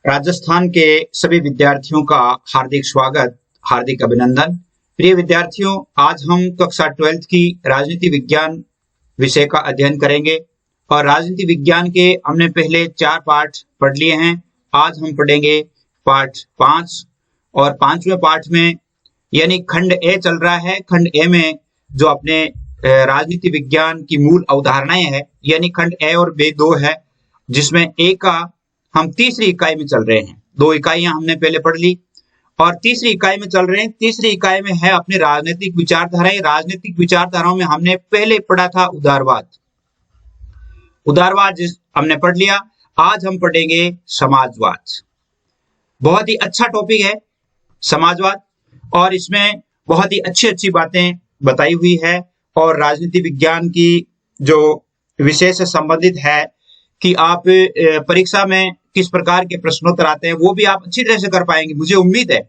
राजस्थान के सभी विद्यार्थियों का हार्दिक स्वागत, हार्दिक अभिनंदन। प्रिय विद्यार्थियों, आज हम कक्षा 12th की राजनीति विज्ञान विषय का अध्ययन करेंगे और राजनीति विज्ञान के हमने पहले 4 पाठ पढ़ लिए हैं। आज हम पढ़ेंगे पाठ 5 और 5वें पाठ में यानी खंड ए चल रहा है। खंड ए में जो अपने राजनीति विज्ञान की मूल अवधारणाएं हैं यानी खंड ए और बे 2 है, जिसमें ए का हम तीसरी इकाई में चल रहे हैं। 2 इकाइयां हमने पहले पढ़ ली और तीसरी इकाई में चल रहे हैं। तीसरी इकाई में है अपनी राजनीतिक विचारधाराएं। राजनीतिक विचारधाराओं में हमने पहले पढ़ा था उदारवाद। उदारवाद हमने पढ़ लिया। आज हम पढ़ेंगे समाजवाद। बहुत ही अच्छा टॉपिक है समाजवाद और इसमें बहुत ही अच्छी अच्छी बातें बताई हुई है और राजनीति विज्ञान की जो विषय से संबंधित है कि आप परीक्षा में किस प्रकार के प्रश्नोत्तर आते हैं वो भी आप अच्छी तरह से कर पाएंगे। मुझे उम्मीद है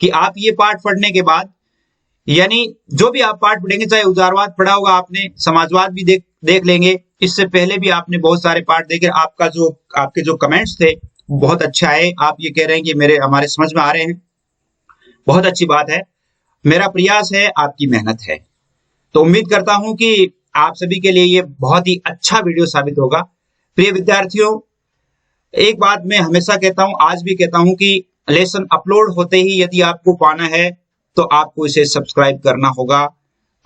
कि आप ये पाठ पढ़ने के बाद यानी जो भी आप पाठ पढ़ेंगे, चाहे उदारवाद पढ़ा होगा आपने, समाजवाद भी देख लेंगे। इससे पहले भी आपने बहुत सारे पाठ देखे। आपके जो कमेंट्स थे बहुत अच्छा है। आप ये कह रहे हैं कि हमारे समझ में आ रहे हैं, बहुत अच्छी बात है। मेरा प्रयास है, आपकी मेहनत है। तो उम्मीद करता हूं कि आप सभी के लिए ये बहुत ही अच्छा वीडियो साबित होगा। प्रिय विद्यार्थियों, एक बात मैं हमेशा कहता हूं, आज भी कहता हूं कि लेसन अपलोड होते ही यदि आपको पाना है तो आपको इसे सब्सक्राइब करना होगा।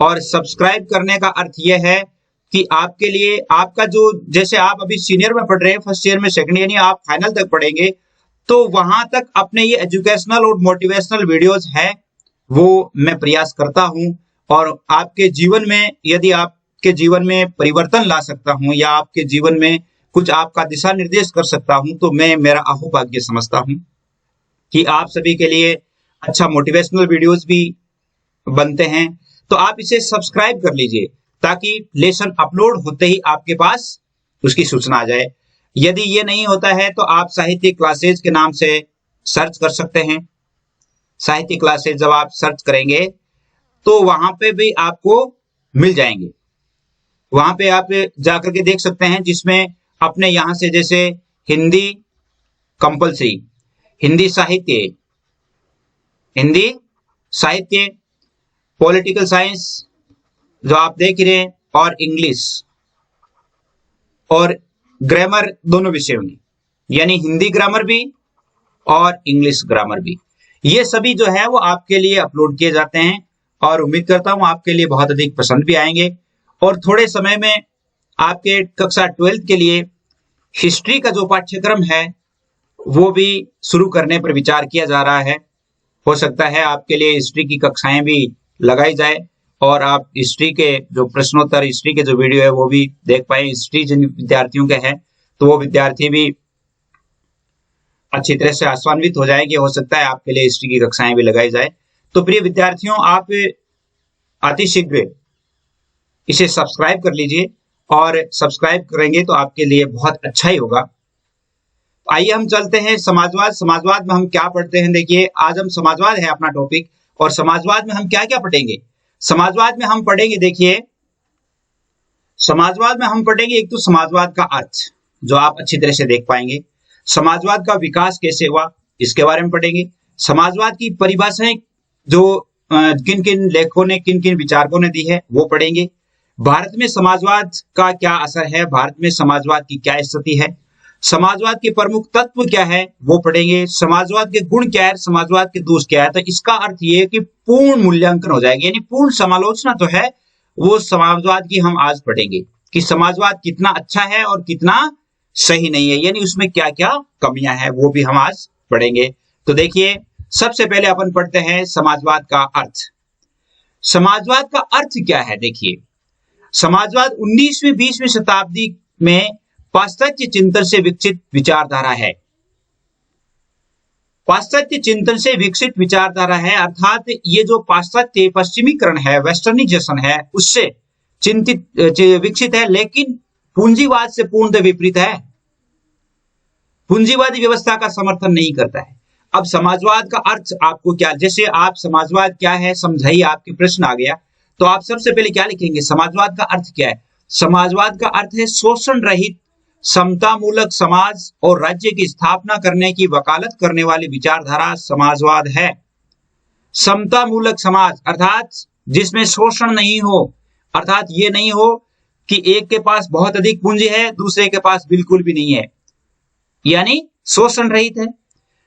और सब्सक्राइब करने का अर्थ यह है कि आपके लिए आपका जो, जैसे आप अभी सीनियर में पढ़ रहे हैं, फर्स्ट ईयर में, सेकंड ईयर, आप फाइनल तक पढ़ेंगे, तो वहां तक अपने ये एजुकेशनल और मोटिवेशनल वीडियोस है वो मैं प्रयास करता हूं। और आपके जीवन में, यदि आपके जीवन में परिवर्तन ला सकता हूं या आपके जीवन में कुछ आपका दिशा निर्देश कर सकता हूं तो मैं मेरा अहोभाग्य समझता हूं कि आप सभी के लिए अच्छा मोटिवेशनल वीडियोस भी बनते हैं। तो आप इसे सब्सक्राइब कर लीजिए ताकि लेसन अपलोड होते ही आपके पास उसकी सूचना आ जाए। यदि ये नहीं होता है तो आप साहित्य क्लासेज के नाम से सर्च कर सकते हैं। साहित्य क्लासेज जब आप सर्च करेंगे तो वहां पे भी आपको मिल जाएंगे। वहां पे आप जाकर के देख सकते हैं, जिसमें अपने यहां से जैसे हिंदी कंपलसरी, हिंदी साहित्य, पॉलिटिकल साइंस जो आप देख रहे हैं, और इंग्लिश और ग्रामर दोनों विषय होंगे, यानी हिंदी ग्रामर भी और इंग्लिश ग्रामर भी। ये सभी जो है वो आपके लिए अपलोड किए जाते हैं और उम्मीद करता हूं आपके लिए बहुत अधिक पसंद भी आएंगे। और थोड़े समय में आपके कक्षा 12th के लिए हिस्ट्री का जो पाठ्यक्रम है वो भी शुरू करने पर विचार किया जा रहा है। हो सकता है आपके लिए हिस्ट्री की कक्षाएं भी लगाई जाए और आप हिस्ट्री के जो प्रश्नोत्तर, हिस्ट्री के जो वीडियो है वो भी देख पाए। हिस्ट्री जिन विद्यार्थियों के हैं तो वो विद्यार्थी भी अच्छी तरह से आश्वान्वित हो जाएंगे। हो सकता है आपके लिए हिस्ट्री की कक्षाएं भी लगाई जाए। तो प्रिय विद्यार्थियों, आप अतिशीघ्र इसे सब्सक्राइब कर लीजिए और सब्सक्राइब करेंगे तो आपके लिए बहुत अच्छा ही होगा। आइए हम चलते हैं समाजवाद। समाजवाद में हम क्या पढ़ते हैं, देखिए आज हम समाजवाद है अपना टॉपिक और समाजवाद में हम क्या क्या पढ़ेंगे। समाजवाद में हम पढ़ेंगे, देखिए समाजवाद में हम पढ़ेंगे एक तो समाजवाद का अर्थ जो आप अच्छी तरह से देख पाएंगे। समाजवाद का विकास कैसे हुआ इसके बारे में पढ़ेंगे। समाजवाद की परिभाषाएं जो किन किन लेखकों ने, किन किन विचारकों ने दी है वो पढ़ेंगे। भारत में समाजवाद का क्या असर है, भारत में समाजवाद की क्या स्थिति है, समाजवाद के प्रमुख तत्व क्या है वो पढ़ेंगे। समाजवाद के गुण क्या है, समाजवाद के दोष क्या है। तो इसका अर्थ ये है कि पूर्ण मूल्यांकन हो जाएगा, यानी पूर्ण समालोचना तो है वो समाजवाद की हम आज पढ़ेंगे कि समाजवाद कितना अच्छा है और कितना सही नहीं है, यानी उसमें क्या क्या कमियां हैं वो भी हम आज पढ़ेंगे। तो देखिए सबसे पहले अपन पढ़ते हैं समाजवाद का अर्थ। समाजवाद का अर्थ क्या है, देखिए समाजवाद 19वीं 20वीं शताब्दी में पाश्चात्य चिंतन से विकसित विचारधारा है। पाश्चात्य चिंतन से विकसित विचारधारा है, अर्थात ये जो पाश्चात्य पश्चिमीकरण है, वेस्टर्नाइजेशन है, उससे विकसित है, लेकिन पूंजीवाद से पूर्णतः विपरीत है। पूंजीवादी व्यवस्था का समर्थन नहीं करता है। अब समाजवाद का अर्थ आपको क्या, जैसे आप समाजवाद क्या है समझाइए, आपके प्रश्न आ गया तो आप सबसे पहले क्या लिखेंगे, समाजवाद का अर्थ क्या है। समाजवाद का अर्थ है शोषण रहित, समतामूलक समाज और राज्य की स्थापना करने की वकालत करने वाली विचारधारा समाजवाद है। समतामूलक समाज अर्थात जिसमें शोषण नहीं हो, अर्थात ये नहीं हो कि एक के पास बहुत अधिक पूंजी है, दूसरे के पास बिल्कुल भी नहीं है, यानी शोषण रहित है।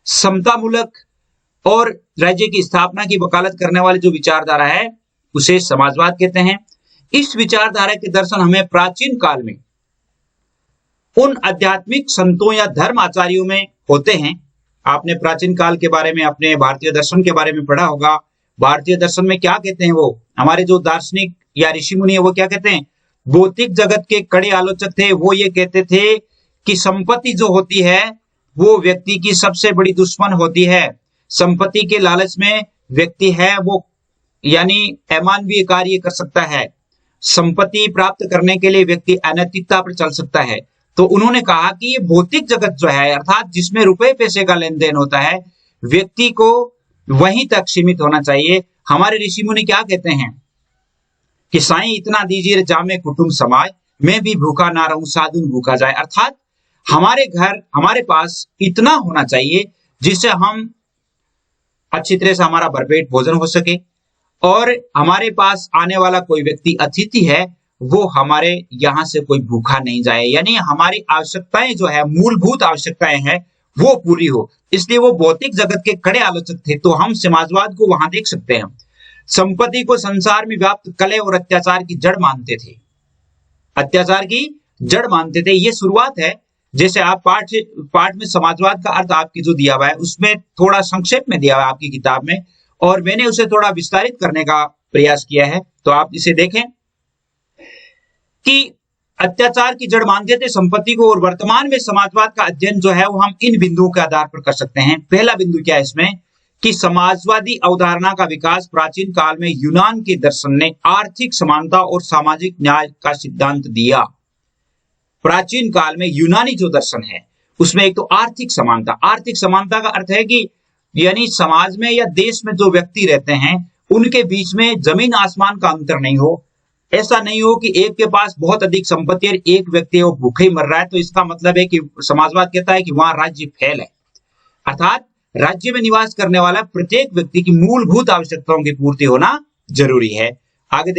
समतामूलक और राज्य की स्थापना की वकालत करने वाली जो विचारधारा है उसे समाजवाद कहते हैं। इस विचारधारा के दर्शन हमें प्राचीन काल में उन आध्यात्मिक संतों या धर्म आचार्यों में होते हैं। आपने प्राचीन काल के बारे में, अपने भारतीय दर्शन के बारे में पढ़ा होगा। भारतीय दर्शन में क्या कहते हैं वो हमारे जो दार्शनिक या ऋषि मुनि है वो क्या कहते हैं? भौतिक जगत के कड़े आलोचक थे। वो ये कहते थे कि संपत्ति जो होती है वो व्यक्ति की सबसे बड़ी दुश्मन होती है। संपत्ति के लालच में व्यक्ति है वो यानी अमानवीय कार्य कर सकता है। संपत्ति प्राप्त करने के लिए व्यक्ति अनैतिकता पर चल सकता है। तो उन्होंने कहा कि ये भौतिक जगत जो है अर्थात जिसमें रुपए पैसे का लेन देन होता है, व्यक्ति को वहीं तक सीमित होना चाहिए। हमारे ऋषि मुनि क्या कहते हैं कि साईं इतना दीजिए जामे कुटुंब समाज, मैं भी भूखा ना रहूं साधु भूखा जाए। अर्थात हमारे घर हमारे पास इतना होना चाहिए जिससे हम अच्छी तरह से हमारा भरपेट भोजन हो सके और हमारे पास आने वाला कोई व्यक्ति अतिथि है वो हमारे यहाँ से कोई भूखा नहीं जाए, यानी हमारी आवश्यकताएं जो है मूलभूत आवश्यकताएं हैं वो पूरी हो। इसलिए वो भौतिक जगत के कड़े आलोचक थे। तो हम समाजवाद को वहां देख सकते हैं। संपत्ति को संसार में व्याप्त कलह और अत्याचार की जड़ मानते थे। अत्याचार की जड़ मानते थे। ये शुरुआत है। जैसे आप पाठ में समाजवाद का अर्थ आपकी जो दिया हुआ है उसमें थोड़ा संक्षेप में दिया हुआ है आपकी किताब में, और मैंने उसे थोड़ा विस्तारित करने का प्रयास किया है। तो आप इसे देखें कि अत्याचार की जड़ मानते थे संपत्ति को, और वर्तमान में समाजवाद का अध्ययन जो है वो हम इन बिंदुओं के आधार पर कर सकते हैं। पहला बिंदु क्या है इसमें कि समाजवादी अवधारणा का विकास प्राचीन काल में यूनान के दर्शन ने आर्थिक समानता और सामाजिक न्याय का सिद्धांत दिया। प्राचीन काल में यूनानी जो दर्शन है उसमें एक तो आर्थिक समानता का अर्थ है कि यानी समाज में या देश में जो व्यक्ति रहते हैं उनके बीच में जमीन आसमान का अंतर नहीं हो। ऐसा नहीं हो कि एक के पास बहुत अधिक संपत्ति है, एक व्यक्ति वो भूखे ही मर रहा है, तो इसका मतलब है कि समाजवाद कहता है कि वहां राज्य फैल है। अर्थात राज्य में निवास करने वाला प्रत्येक व्यक्ति की मूलभूत आवश्यकताओं की पूर्ति होना जरूरी है। आगे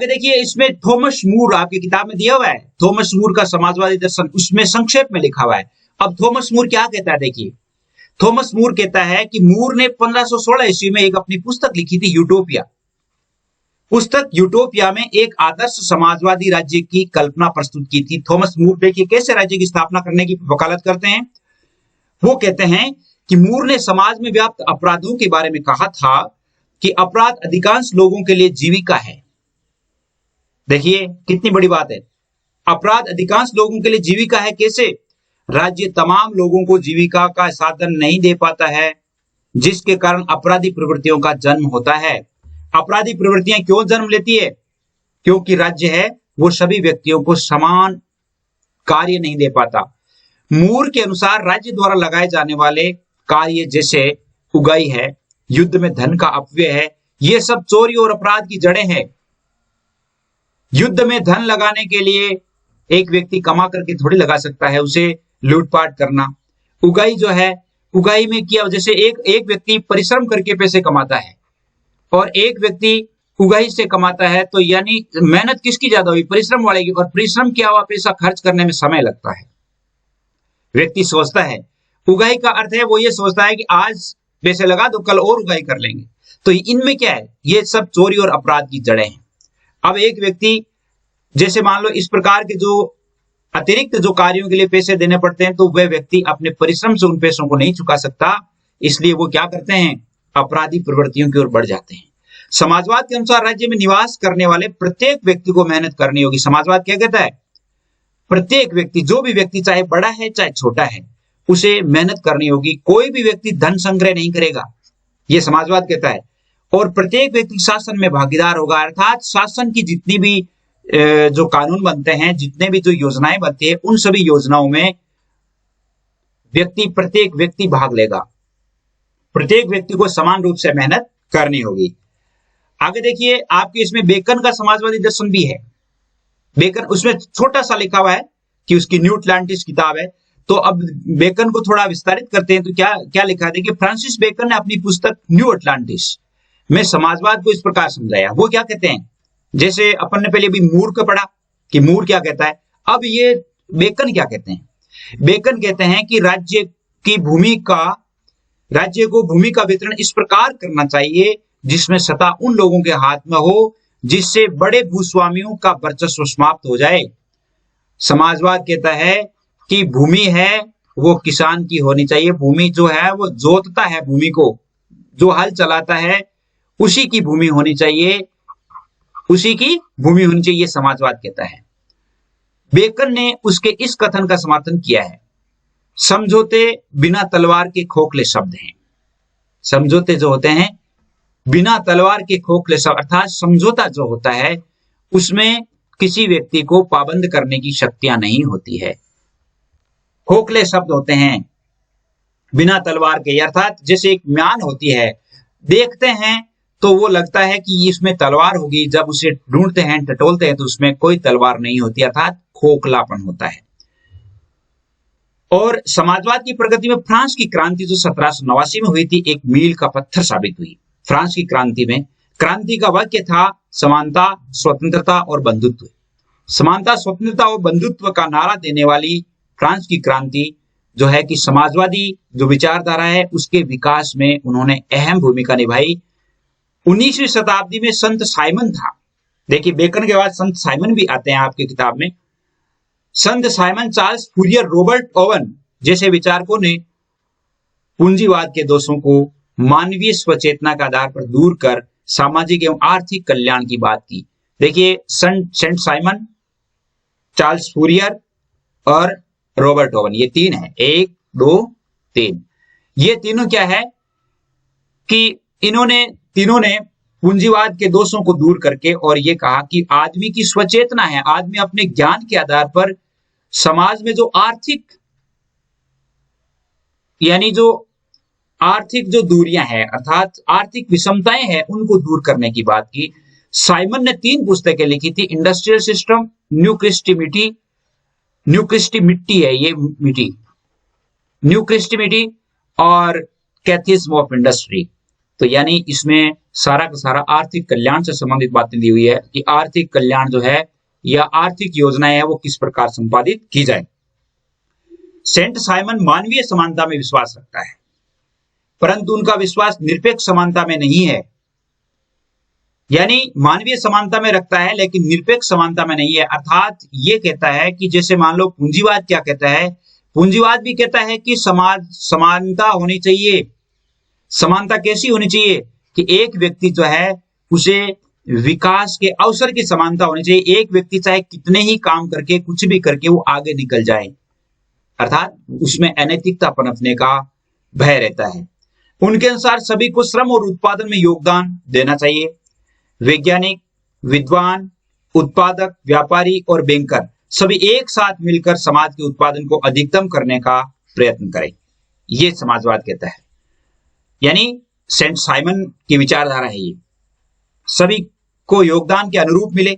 देखिए इसमें थॉमस मूर आपकी किताब में दिया हुआ है। थॉमस मूर का समाजवादी दर्शन उसमें संक्षेप में लिखा हुआ है। अब थॉमस मूर क्या कहता है देखिए। थॉमस मूर कहता है कि मूर ने 1516 ईस्वी में एक अपनी पुस्तक लिखी थी यूटोपिया। पुस्तक यूटोपिया में एक आदर्श समाजवादी राज्य की कल्पना प्रस्तुत की थी। थॉमस मूर देखिए कैसे राज्य की स्थापना करने की वकालत करते हैं। वो कहते हैं कि मूर ने समाज में व्याप्त अपराधों के बारे में कहा था कि अपराध अधिकांश लोगों के लिए जीविका है। देखिए कितनी बड़ी बात है। अपराध अधिकांश लोगों के लिए जीविका है। कैसे? राज्य तमाम लोगों को जीविका का साधन नहीं दे पाता है, जिसके कारण अपराधी प्रवृत्तियों का जन्म होता है। अपराधी प्रवृत्तियां क्यों जन्म लेती है? क्योंकि राज्य है वो सभी व्यक्तियों को समान कार्य नहीं दे पाता। मूर के अनुसार राज्य द्वारा लगाए जाने वाले कार्य जैसे उगाई है, युद्ध में धन का अपव्यय है, ये सब चोरी और अपराध की जड़ें हैं। युद्ध में धन लगाने के लिए एक व्यक्ति कमा करके थोड़ी लगा सकता है, उसे लूटपाट करना। उगाई जो है, उगाई में किया जैसे एक व्यक्ति परिश्रम करके पैसे कमाता है और एक व्यक्ति उगाई से कमाता है, तो यानी मेहनत किसकी ज्यादा हुई? परिश्रम वाले की। और परिश्रम किया हुआ पैसा खर्च करने में समय लगता है। व्यक्ति सोचता है, उगाई का अर्थ है वो ये सोचता है कि आज पैसे लगा दो कल और उगाई कर लेंगे। तो इनमें क्या है? ये सब चोरी और अपराध की जड़ें हैं। अब एक व्यक्ति जैसे मान लो इस प्रकार के जो अतिरिक्त जो कार्यों के लिए पैसे देने पड़ते हैं, तो वह व्यक्ति अपने परिश्रम से उन पैसों को नहीं चुका सकता, इसलिए वो क्या करते हैं? अपराधी प्रवृत्तियों की ओर बढ़ जाते हैं। समाजवाद के अनुसार राज्य में निवास करने वाले प्रत्येक व्यक्ति को मेहनत करनी होगी। समाजवाद क्या कहता है? प्रत्येक व्यक्ति, जो भी व्यक्ति चाहे बड़ा है चाहे छोटा है, उसे मेहनत करनी होगी। कोई भी व्यक्ति धन संग्रह नहीं करेगा, यह समाजवाद कहता है। और प्रत्येक व्यक्ति शासन में भागीदार होगा, अर्थात शासन की जितनी भी जो कानून बनते हैं, जितने भी जो योजनाएं बनती है, उन सभी योजनाओं में प्रत्येक व्यक्ति भाग लेगा। प्रत्येक व्यक्ति को समान रूप से मेहनत करनी होगी। आगे देखिए, आपके इसमें बेकन का समाजवादी दर्शन भी है। बेकन उसमें छोटा सा लिखा हुआ है कि उसकी न्यू अटलांटिस किताब है। तो अब बेकन को थोड़ा विस्तारित करते हैं तो क्या क्या लिखा है, देखिए फ्रांसिस बेकन ने अपनी पुस्तक न्यू अटलांटिस में समाजवाद को इस प्रकार समझाया। वो क्या कहते हैं, जैसे अपन ने पहले भी मूर को पढ़ा कि मूर क्या कहता है, अब ये बेकन क्या कहते हैं। बेकन कहते हैं कि राज्य को भूमि का वितरण इस प्रकार करना चाहिए जिसमें सत्ता उन लोगों के हाथ में हो जिससे बड़े भूस्वामियों का वर्चस्व समाप्त हो जाए। समाजवाद कहता है कि भूमि है वो किसान की होनी चाहिए, भूमि जो है वो जोतता है, भूमि को जो हल चलाता है उसी की भूमि होनी चाहिए, उसी की भूमि होनी चाहिए, ये समाजवाद कहता है। बेकन ने उसके इस कथन का समर्थन किया है। समझौते बिना तलवार के खोखले शब्द हैं। समझौते जो होते हैं बिना तलवार के खोखले शब्द, अर्थात समझौता जो होता है उसमें किसी व्यक्ति को पाबंद करने की शक्तियां नहीं होती है। खोखले शब्द होते हैं बिना तलवार के, अर्थात जैसे एक म्यान होती है, देखते हैं तो वो लगता है कि इसमें तलवार होगी, जब उसे ढूंढते हैं टटोलते हैं तो उसमें कोई तलवार नहीं होती, अर्थात खोखलापन होता है। और समाजवाद की प्रगति में फ्रांस की क्रांति जो 1789 में हुई थी एक मील का पत्थर साबित हुई। फ्रांस की क्रांति में क्रांति का वाक्य था समानता, स्वतंत्रता और बंधुत्व। समानता, स्वतंत्रता और बंधुत्व का नारा देने वाली फ्रांस की क्रांति जो है कि समाजवादी जो विचारधारा है उसके विकास में उन्होंने अहम भूमिका निभाई। 19वीं शताब्दी में संत साइमन था, देखिए बेकन के बाद संत साइमन भी आते हैं आपकी किताब में। संत Simon, Charles Fourier, Robert oven जैसे विचारकों ने पूंजीवाद के दोषों को मानवीय स्वचेतना के आधार पर दूर कर सामाजिक एवं आर्थिक कल्याण की बात की। देखिए सेंट साइमन, चार्ल्स फूरियर और रॉबर्ट ओवन, ये तीन है, 1 2 3। ये तीनों क्या है कि इन्होंने तीनों ने पूंजीवाद के दोषों को दूर करके और ये कहा कि आदमी की स्वचेतना है, आदमी अपने ज्ञान के आधार पर समाज में जो आर्थिक जो दूरियां हैं अर्थात आर्थिक विषमताएं हैं उनको दूर करने की बात की। साइमन ने 3 पुस्तकें लिखी थी, इंडस्ट्रियल सिस्टम, न्यू क्रिस्टी है ये मिट्टी, न्यू क्रिस्टी और कैथिज्म ऑफ इंडस्ट्री। तो यानी इसमें सारा का सारा आर्थिक कल्याण से संबंधित बातें दी हुई है कि आर्थिक कल्याण जो है या आर्थिक योजनाएं है वो किस प्रकार संपादित की जाए। सेंट साइमन मानवीय समानता में विश्वास रखता है, परंतु उनका विश्वास निरपेक्ष समानता में नहीं है। यानी मानवीय समानता में रखता है लेकिन निरपेक्ष समानता में नहीं है। अर्थात ये कहता है कि जैसे मान लो पूंजीवाद क्या कहता है, पूंजीवाद भी कहता है कि समानता होनी चाहिए। समानता कैसी होनी चाहिए कि एक व्यक्ति जो है उसे विकास के अवसर की समानता होनी चाहिए। एक व्यक्ति चाहे कितने ही काम करके कुछ भी करके वो आगे निकल जाए, अर्थात उसमें अनैतिकता पनपने का भय रहता है। उनके अनुसार सभी को श्रम और उत्पादन में योगदान देना चाहिए। वैज्ञानिक, विद्वान, उत्पादक, व्यापारी और बैंकर सभी एक साथ मिलकर समाज के उत्पादन को अधिकतम करने का प्रयत्न करें, ये समाजवाद कहता है। यानी सेंट साइमन की विचारधारा है ये, सभी को योगदान के अनुरूप मिले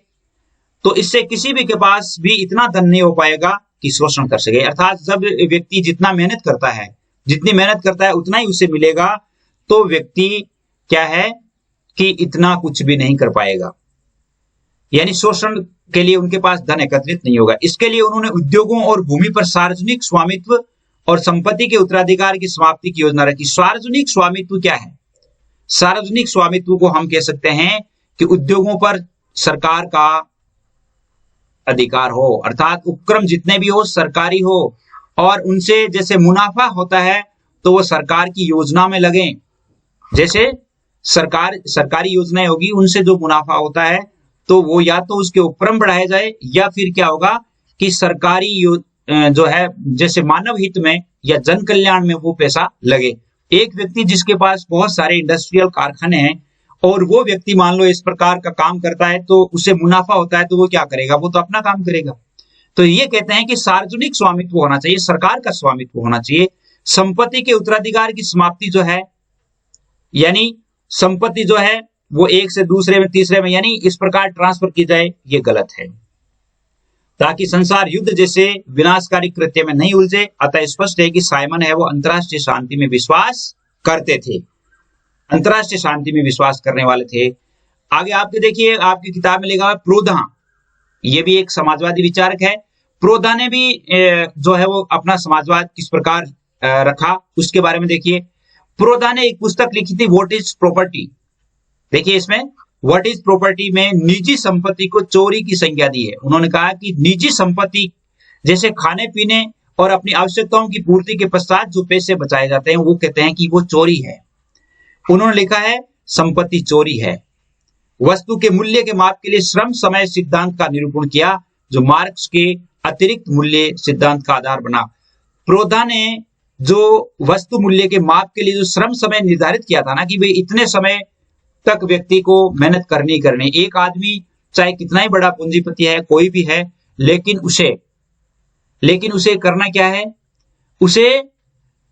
तो इससे किसी भी के पास भी इतना धन नहीं हो पाएगा कि शोषण कर सके। अर्थात जब व्यक्ति जितना मेहनत करता है, जितनी मेहनत करता है उतना ही उसे मिलेगा, तो व्यक्ति क्या है कि इतना कुछ भी नहीं कर पाएगा, यानी शोषण के लिए उनके पास धन एकत्रित नहीं होगा। इसके लिए उन्होंने उद्योगों और भूमि पर सार्वजनिक स्वामित्व और संपत्ति के उत्तराधिकार की समाप्ति की योजना रखी। सार्वजनिक स्वामित्व क्या है? सार्वजनिक स्वामित्व को हम कह सकते हैं कि उद्योगों पर सरकार का अधिकार हो, अर्थात उपक्रम जितने भी हो सरकारी हो और उनसे जैसे मुनाफा होता है तो वो सरकार की योजना में लगे। जैसे सरकारी योजनाएं होगी, उनसे जो मुनाफा होता है तो वो या तो उसके उपक्रम बढ़ाए जाए या फिर क्या होगा कि सरकारी जो है जैसे मानव हित में या जन कल्याण में वो पैसा लगे। एक व्यक्ति जिसके पास बहुत सारे इंडस्ट्रियल कारखाने हैं और वो व्यक्ति मान लो इस प्रकार का काम करता है तो उसे मुनाफा होता है, तो वो क्या करेगा? वो तो अपना काम करेगा। तो ये कहते हैं कि सार्वजनिक स्वामित्व होना चाहिए, सरकार का स्वामित्व होना चाहिए। संपत्ति के उत्तराधिकार की समाप्ति जो है, यानी संपत्ति जो है वो एक से दूसरे में तीसरे में यानी इस प्रकार ट्रांसफर की जाए, ये गलत है। ताकि संसार युद्ध जैसे विनाशकारी कृत्य में नहीं उलझे। अतः स्पष्ट है कि साइमन है वो अंतरराष्ट्रीय शांति में विश्वास करते थे, अंतरराष्ट्रीय शांति में विश्वास करने वाले थे। आगे आपके देखिए, आपकी किताब में लिखा है प्रोधा, ये भी एक समाजवादी विचारक है। प्रोधा ने भी जो है वो अपना समाजवाद किस प्रकार रखा उसके बारे में देखिए। प्रोधा ने एक पुस्तक लिखी थी, व्हाट इज प्रॉपर्टी। देखिए इसमें व्हाट इज प्रॉपर्टी में निजी संपत्ति को चोरी की संज्ञा दी है। उन्होंने कहा कि निजी संपत्ति जैसे खाने पीने और अपनी आवश्यकताओं की पूर्ति के पश्चात जो पैसे बचाए जाते हैं वो कहते हैं कि वो चोरी है। उन्होंने लिखा है संपत्ति चोरी है। वस्तु के मूल्य के माप के लिए श्रम समय सिद्धांत का निरूपण किया, जो मार्क्स के अतिरिक्त मूल्य सिद्धांत का आधार बना। प्रोधा ने जो वस्तु मूल्य के माप के लिए जो श्रम समय निर्धारित किया था ना, कि भाई इतने समय तक व्यक्ति को मेहनत करनी करनी। एक आदमी चाहे कितना ही बड़ा पूंजीपति है, कोई भी है, लेकिन उसे करना क्या है, उसे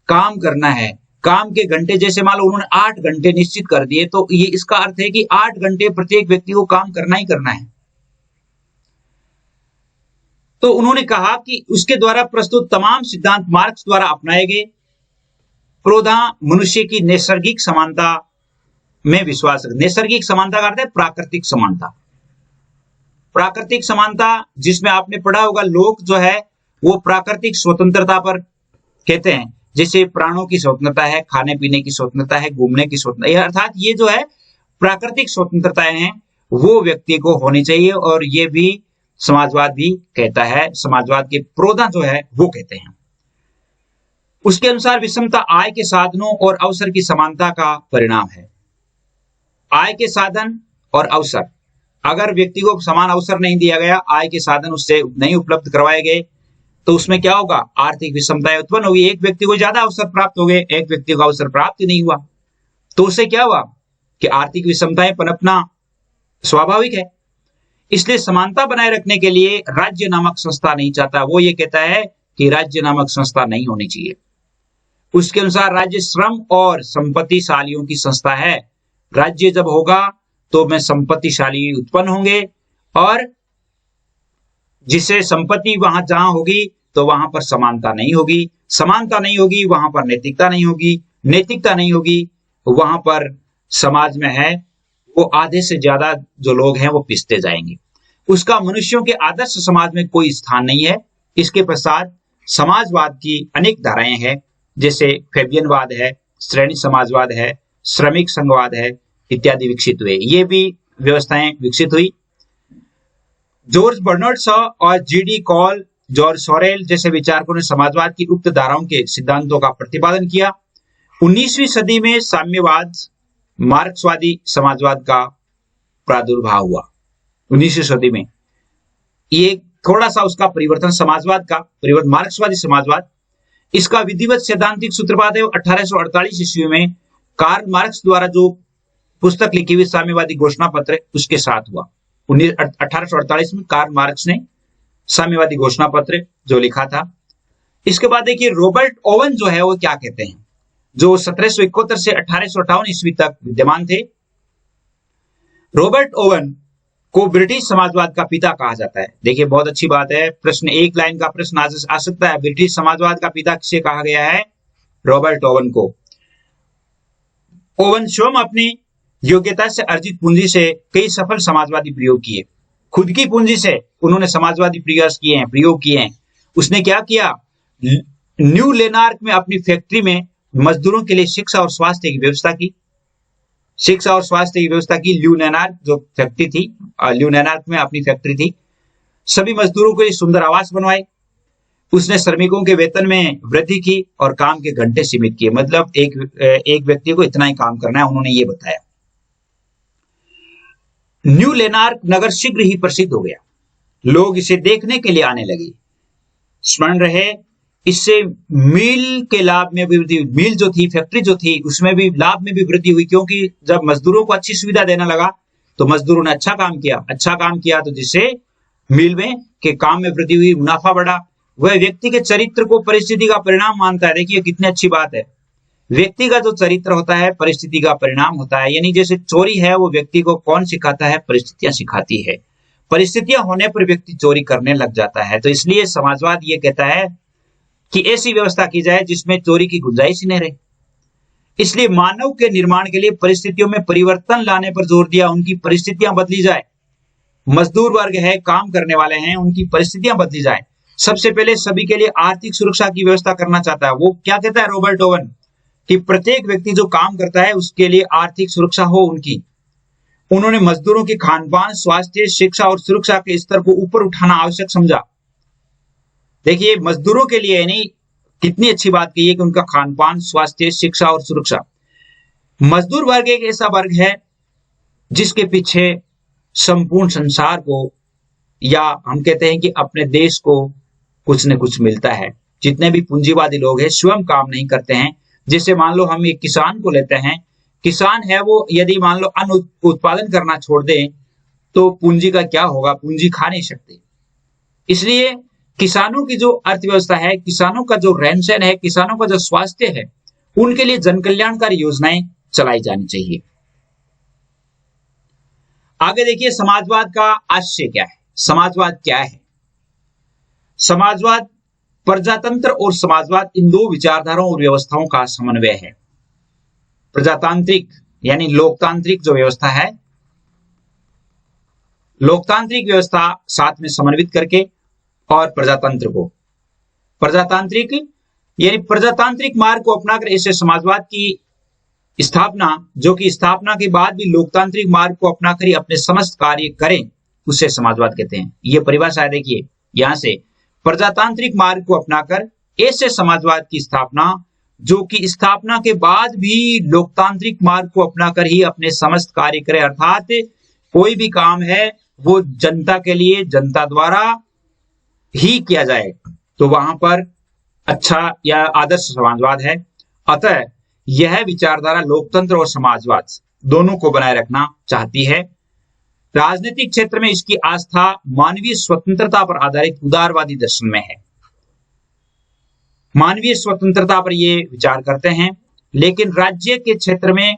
काम करना है। काम के घंटे जैसे मान लो उन्होंने 8 घंटे निश्चित कर दिए, तो ये इसका अर्थ है कि 8 घंटे प्रत्येक व्यक्ति को काम करना ही करना है। तो उन्होंने कहा कि उसके द्वारा प्रस्तुत तमाम सिद्धांत मार्क्स द्वारा अपनाए गए। प्रोधा मनुष्य की नैसर्गिक समानता में विश्वास रखते। नैसर्गिक समानता का अर्थ है प्राकृतिक समानता। प्राकृतिक समानता जिसमें आपने पढ़ा होगा, लोग जो है वो प्राकृतिक स्वतंत्रता पर कहते हैं, जैसे प्राणों की स्वतंत्रता है, खाने पीने की स्वतंत्रता है, घूमने की स्वतंत्रता, अर्थात ये जो है प्राकृतिक स्वतंत्रताएं हैं वो व्यक्ति को होनी चाहिए। और ये भी समाजवाद भी कहता है, समाजवाद के प्रोधा जो है वो कहते हैं। उसके अनुसार विषमता आय के साधनों और अवसर की समानता का परिणाम है। आय के साधन और अवसर, अगर व्यक्ति को समान अवसर नहीं दिया गया, आय के साधन उससे नहीं उपलब्ध करवाए गए, तो उसमें क्या होगा, आर्थिक विषमताएं उत्पन्न होगी। एक व्यक्ति को ज्यादा अवसर प्राप्त हो गए, एक व्यक्ति को अवसर प्राप्त नहीं हुआ, तो उससे क्या हुआ कि आर्थिक विषमताएं पनपना स्वाभाविक है। इसलिए समानता बनाए रखने के लिए राज्य नामक संस्था नहीं चाहता। वो ये कहता है कि राज्य नामक संस्था नहीं होनी चाहिए। उसके अनुसार राज्य श्रम और संपत्तिशालियों की संस्था है। राज्य जब होगा तो में संपत्तिशाली उत्पन्न होंगे, और जिसे संपत्ति वहां जहां होगी तो वहां पर समानता नहीं होगी, समानता नहीं होगी वहां पर नैतिकता नहीं होगी, नैतिकता नहीं होगी वहां पर समाज में है वो आधे से ज्यादा जो लोग हैं वो पिसते जाएंगे। उसका मनुष्यों के आदर्श समाज में कोई स्थान नहीं है। इसके पश्चात समाजवाद की अनेक धाराएं हैं, जैसे फैबियनवाद है, श्रेणी समाजवाद है, श्रमिक संघवाद है इत्यादि विकसित हुए। ये भी व्यवस्थाएं विकसित हुई। जॉर्ज बर्नार्ड शॉ और जीडी कॉल, जॉर्ज सोरेल जैसे विचारकों ने समाजवाद की उक्त धाराओं के सिद्धांतों का प्रतिपादन किया। 19वीं सदी में साम्यवाद, मार्क्सवादी समाजवाद का प्रादुर्भाव हुआ। 19वीं सदी में ये थोड़ा सा उसका परिवर्तन, समाजवाद का परिवर्तन, मार्क्सवादी समाजवाद, इसका विधिवत सैद्धांतिक सूत्रपात है 1848 ईस्वी में कार्ल मार्क्स द्वारा जो पुस्तक लिखी हुई साम्यवादी घोषणा पत्र उसके साथ हुआ। 1848 में कार्ल मार्क्स ने साम्यवादी घोषणा पत्र जो लिखा था। इसके बाद देखिए रॉबर्ट ओवन जो है वो क्या कहते हैं, जो 1771 से 1858 ईस्वी तक विद्यमान थे। रॉबर्ट ओवन को ब्रिटिश समाजवाद का पिता कहा जाता है। देखिए बहुत अच्छी बात है, प्रश्न एक लाइन का प्रश्न आ सकता है, ब्रिटिश समाजवाद का पिता किसे कहा गया है, रॉबर्ट ओवन को। ओवन स्वयं अपनी योग्यता से अर्जित पूंजी से कई सफल समाजवादी प्रयोग किए। खुद की पूंजी से उन्होंने समाजवादी प्रयोग किए हैं। उसने क्या किया, न्यू लेनार्क में अपनी फैक्ट्री में मजदूरों के लिए शिक्षा और स्वास्थ्य की व्यवस्था की। शिक्षा और स्वास्थ्य की व्यवस्था की। ल्यू लेनार्क जो फैक्ट्री थी, ल्यू लेनार्क में अपनी फैक्ट्री थी। सभी मजदूरों को सुंदर आवास बनवाए। उसने श्रमिकों के वेतन में वृद्धि की और काम के घंटे सीमित किए। मतलब एक व्यक्ति को इतना ही काम करना है, उन्होंने ये बताया। न्यू लेनार्क नगर शीघ्र ही प्रसिद्ध हो गया, लोग इसे देखने के लिए आने लगे। स्मरण रहे, इससे मिल के लाभ में भी वृद्धि, मिल जो थी, फैक्ट्री जो थी, उसमें भी लाभ में भी वृद्धि हुई, क्योंकि जब मजदूरों को अच्छी सुविधा देना लगा तो मजदूरों ने अच्छा काम किया तो जिससे मिल में के काम में वृद्धि हुई, मुनाफा बढ़ा। वह व्यक्ति के चरित्र को परिस्थिति का परिणाम मानता है। देखिए कितनी अच्छी बात है, व्यक्ति का जो चरित्र होता है परिस्थिति का परिणाम होता है। यानी जैसे चोरी है वो व्यक्ति को कौन सिखाता है, परिस्थितियां सिखाती है। परिस्थितियां होने पर व्यक्ति चोरी करने लग जाता है। तो इसलिए समाजवाद ये कहता है कि ऐसी व्यवस्था की जाए जिसमें चोरी की गुंजाइश ही नहीं रहे। इसलिए मानव के निर्माण के लिए परिस्थितियों में परिवर्तन लाने पर जोर दिया, उनकी परिस्थितियां बदली जाए। मजदूर वर्ग है, काम करने वाले हैं, उनकी परिस्थितियां बदली जाए। सबसे पहले सभी के लिए आर्थिक सुरक्षा की व्यवस्था करना चाहता है। वो क्या कहता है रॉबर्ट ओवन, कि प्रत्येक व्यक्ति जो काम करता है उसके लिए आर्थिक सुरक्षा हो उनकी। उन्होंने मजदूरों के खान-पान, स्वास्थ्य, शिक्षा और सुरक्षा के स्तर को ऊपर उठाना आवश्यक समझा। देखिए मजदूरों के लिए नहीं, कितनी अच्छी बात की है कि उनका खान-पान, स्वास्थ्य, शिक्षा और सुरक्षा। मजदूर वर्ग एक ऐसा वर्ग है जिसके पीछे संपूर्ण संसार को, या हम कहते हैं कि अपने देश को कुछ न कुछ मिलता है। जितने भी पूंजीवादी लोग हैं स्वयं काम नहीं करते हैं। जैसे मान लो हम एक किसान को लेते हैं, किसान है वो यदि मान लो अन्न उत्पादन करना छोड़ दें तो पूंजी का क्या होगा, पूंजी खा नहीं सकते। इसलिए किसानों की जो अर्थव्यवस्था है, किसानों का जो रहन सहन है, किसानों का जो स्वास्थ्य है, उनके लिए जन कल्याणकारी योजनाएं चलाई जानी चाहिए। आगे देखिए समाजवाद का आशय क्या है। समाजवाद क्या है? समाजवाद प्रजातंत्र और समाजवाद इन दो विचारधाराओं और व्यवस्थाओं का समन्वय है। प्रजातांत्रिक यानी लोकतांत्रिक जो व्यवस्था है, लोकतांत्रिक व्यवस्था साथ में समन्वित करके, और प्रजातंत्र को, प्रजातांत्रिक यानी प्रजातांत्रिक मार्ग को अपनाकर ऐसे समाजवाद की स्थापना, जो कि स्थापना के बाद भी लोकतांत्रिक मार्ग को अपनाकर ही अपने समस्त कार्य करें, उसे समाजवाद कहते हैं। यह परिभाषा है, देखिए यहां से, प्रजातांत्रिक मार्ग को अपनाकर ऐसे समाजवाद की स्थापना जो कि स्थापना के बाद भी लोकतांत्रिक मार्ग को अपनाकर ही अपने समस्त कार्य करे, अर्थात कोई भी काम है वो जनता के लिए, जनता द्वारा ही किया जाए, तो वहां पर अच्छा या आदर्श समाजवाद है। अतः यह विचारधारा लोकतंत्र और समाजवाद दोनों को बनाए रखना चाहती है। राजनीतिक क्षेत्र में इसकी आस्था मानवीय स्वतंत्रता पर आधारित उदारवादी दर्शन में है। मानवीय स्वतंत्रता पर ये विचार करते हैं, लेकिन राज्य के क्षेत्र में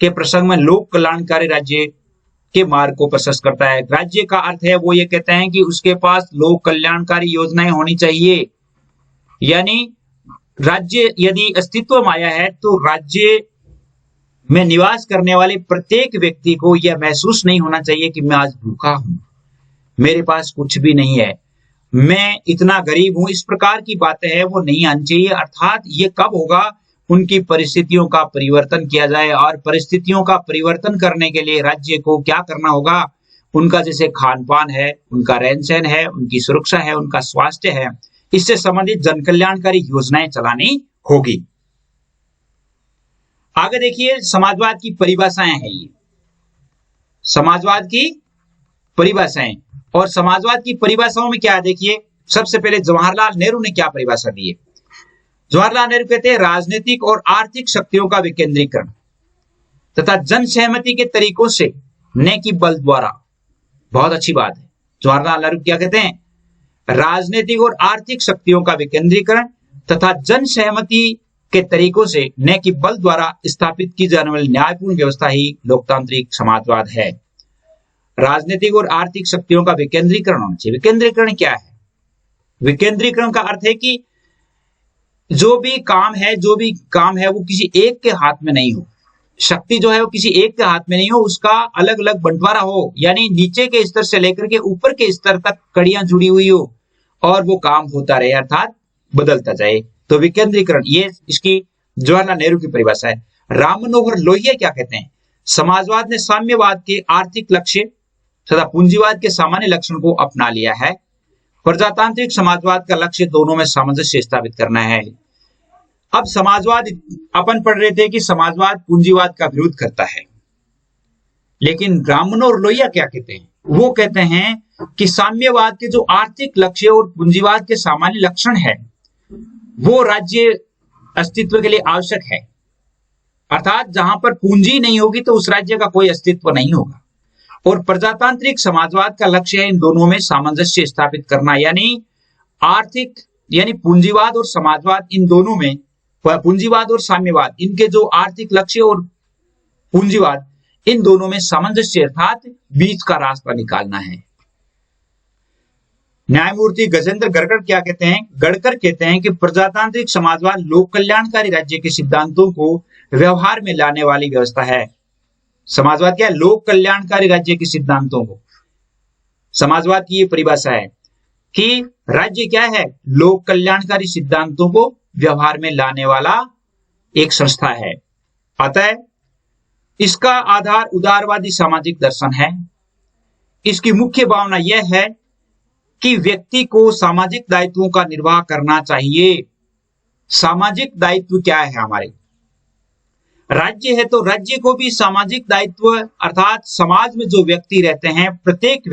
के प्रसंग में लोक कल्याणकारी राज्य के मार्ग को प्रशस्त करता है। राज्य का अर्थ है, वो ये कहते हैं कि उसके पास लोक कल्याणकारी योजनाएं होनी चाहिए। यानी राज्य यदि अस्तित्व में आया है तो राज्य में निवास करने वाले प्रत्येक व्यक्ति को यह महसूस नहीं होना चाहिए कि मैं आज भूखा हूं, मेरे पास कुछ भी नहीं है, मैं इतना गरीब हूं। इस प्रकार की बातें हैं वो नहीं आनी चाहिए। अर्थात ये कब होगा, उनकी परिस्थितियों का परिवर्तन किया जाए, और परिस्थितियों का परिवर्तन करने के लिए राज्य को क्या करना होगा, उनका जैसे खान पान है, उनका रहन सहन है, उनकी सुरक्षा है, उनका स्वास्थ्य है, इससे संबंधित जन कल्याणकारी योजनाएं चलानी होगी। आगे देखिए समाजवाद की परिभाषाएं हैं, ये समाजवाद की परिभाषाएं, और समाजवाद की परिभाषाओं में क्या है, देखिए सबसे पहले जवाहरलाल नेहरू ने क्या परिभाषा दी है। जवाहरलाल नेहरू कहते हैं राजनीतिक और आर्थिक शक्तियों का विकेंद्रीकरण तथा जन सहमति के तरीकों से, न कि बल द्वारा। बहुत अच्छी बात है। जवाहरलाल नेहरू क्या कहते हैं, राजनीतिक और आर्थिक शक्तियों का विकेंद्रीकरण तथा जन सहमति के तरीकों से, न कि बल द्वारा स्थापित की जाने वाली न्यायपूर्ण व्यवस्था ही लोकतांत्रिक समाजवाद है। राजनीतिक और आर्थिक शक्तियों का विकेंद्रीकरण होना चाहिए। विकेंद्रीकरण क्या है? विकेंद्रीकरण का अर्थ है कि जो भी काम है वो किसी एक के हाथ में नहीं हो, शक्ति जो है वो किसी एक के हाथ में नहीं हो, उसका अलग अलग बंटवारा हो, यानी नीचे के स्तर से लेकर के ऊपर के स्तर तक कड़ियां जुड़ी हुई हो और वो काम होता रहे, अर्थात बदलता जाए। तो विकेंद्रीकरण, ये इसकी जवाहरलाल नेहरू की परिभाषा है। राम मनोहर लोहिया क्या कहते हैं, समाजवाद ने साम्यवाद के आर्थिक लक्ष्य तथा पूंजीवाद के सामान्य लक्षण को अपना लिया है। प्रजातांत्रिक समाजवाद का लक्ष्य दोनों में सामंजस्य स्थापित करना है। अब समाजवाद, अपन पढ़ रहे थे कि समाजवाद पूंजीवाद का विरोध करता है, लेकिन राम मनोहर लोहिया क्या कहते हैं, वो कहते हैं कि साम्यवाद के जो आर्थिक लक्ष्य और पूंजीवाद के सामान्य लक्षण है वो राज्य अस्तित्व के लिए आवश्यक है। अर्थात जहां पर पूंजी नहीं होगी तो उस राज्य का कोई अस्तित्व नहीं होगा। और प्रजातांत्रिक समाजवाद का लक्ष्य है इन दोनों में सामंजस्य स्थापित करना, यानी आर्थिक यानी पूंजीवाद और समाजवाद, इन दोनों में, पूंजीवाद और साम्यवाद, इनके जो आर्थिक लक्ष्य और पूंजीवाद, इन दोनों में सामंजस्य अर्थात बीच का रास्ता निकालना है। न्यायमूर्ति गजेंद्र गड़कड़ क्या कहते हैं? गड़कड़ कहते हैं कि प्रजातांत्रिक समाजवाद लोक कल्याणकारी राज्य के सिद्धांतों को व्यवहार में लाने वाली व्यवस्था है। समाजवाद क्या है? लोक कल्याणकारी राज्य के सिद्धांतों को। समाजवाद की ये परिभाषा है कि राज्य क्या है? लोक कल्याणकारी सिद्धांतों को व्यवहार में लाने वाला एक संस्था है। अतः इसका आधार उदारवादी सामाजिक दर्शन है। इसकी मुख्य भावना यह है कि व्यक्ति को सामाजिक दायित्वों का निर्वाह करना चाहिए। सामाजिक दायित्व क्या है? हमारे राज्य है तो राज्य को भी सामाजिक दायित्व अर्थात समाज में जो व्यक्ति रहते हैं प्रत्येक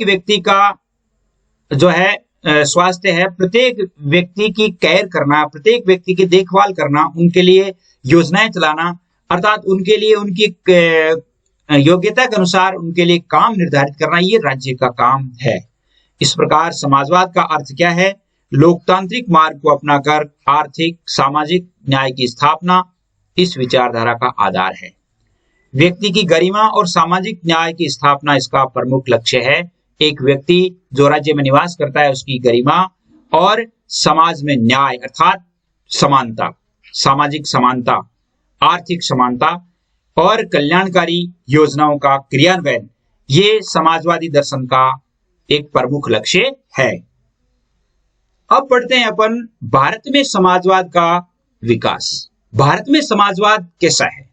व्यक्ति का जो है स्वास्थ्य है, प्रत्येक व्यक्ति की केयर करना, प्रत्येक व्यक्ति की देखभाल करना, उनके लिए योजनाएं चलाना, अर्थात उनके लिए उनकी योग्यता के अनुसार उनके लिए काम निर्धारित करना, ये राज्य का काम है। इस प्रकार समाजवाद का अर्थ क्या है? लोकतांत्रिक मार्ग को अपनाकर आर्थिक सामाजिक न्याय की स्थापना इस विचारधारा का आधार है। व्यक्ति की गरिमा और सामाजिक न्याय की स्थापना इसका प्रमुख लक्ष्य है। एक व्यक्ति जो राज्य में निवास करता है उसकी गरिमा और समाज में न्याय अर्थात समानता, सामाजिक समानता, आर्थिक समानता और कल्याणकारी योजनाओं का क्रियान्वयन, ये समाजवादी दर्शन का एक प्रमुख लक्ष्य है। अब पढ़ते हैं अपन भारत में समाजवाद का विकास। भारत में समाजवाद कैसा है?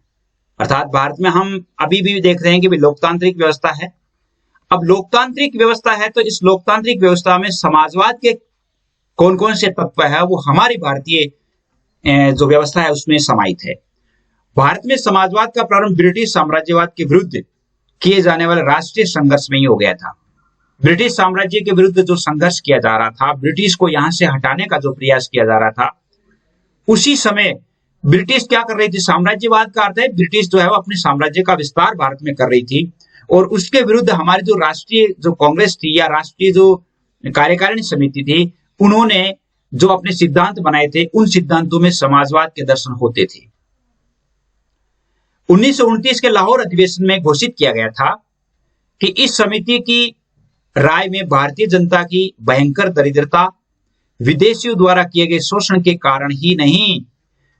अर्थात भारत में हम अभी भी देख रहे हैं कि लोकतांत्रिक व्यवस्था है। अब लोकतांत्रिक व्यवस्था है तो इस लोकतांत्रिक व्यवस्था में समाजवाद के कौन कौन से तत्व है वो हमारी भारतीय जो व्यवस्था है उसमें समाहित है। भारत में समाजवाद का प्रारंभ ब्रिटिश साम्राज्यवाद के विरुद्ध किए जाने वाले राष्ट्रीय संघर्ष में ही हो गया था। ब्रिटिश साम्राज्य के विरुद्ध जो संघर्ष किया जा रहा था, ब्रिटिश को यहां से हटाने का जो प्रयास किया जा रहा था, उसी समय ब्रिटिश क्या कर रही थी? साम्राज्यवाद का अर्थ है ब्रिटिश जो है वो अपने साम्राज्य का विस्तार भारत में कर रही थी और उसके विरुद्ध हमारी जो राष्ट्रीय जो कांग्रेस थी या राष्ट्रीय जो कार्यकारिणी समिति थी, उन्होंने जो अपने सिद्धांत बनाए थे उन सिद्धांतों में समाजवाद के दर्शन होते थे। 1929 के लाहौर अधिवेशन में घोषित किया गया था कि इस समिति की राय में भारतीय जनता की भयंकर दरिद्रता विदेशियों द्वारा किए गए शोषण के कारण ही नहीं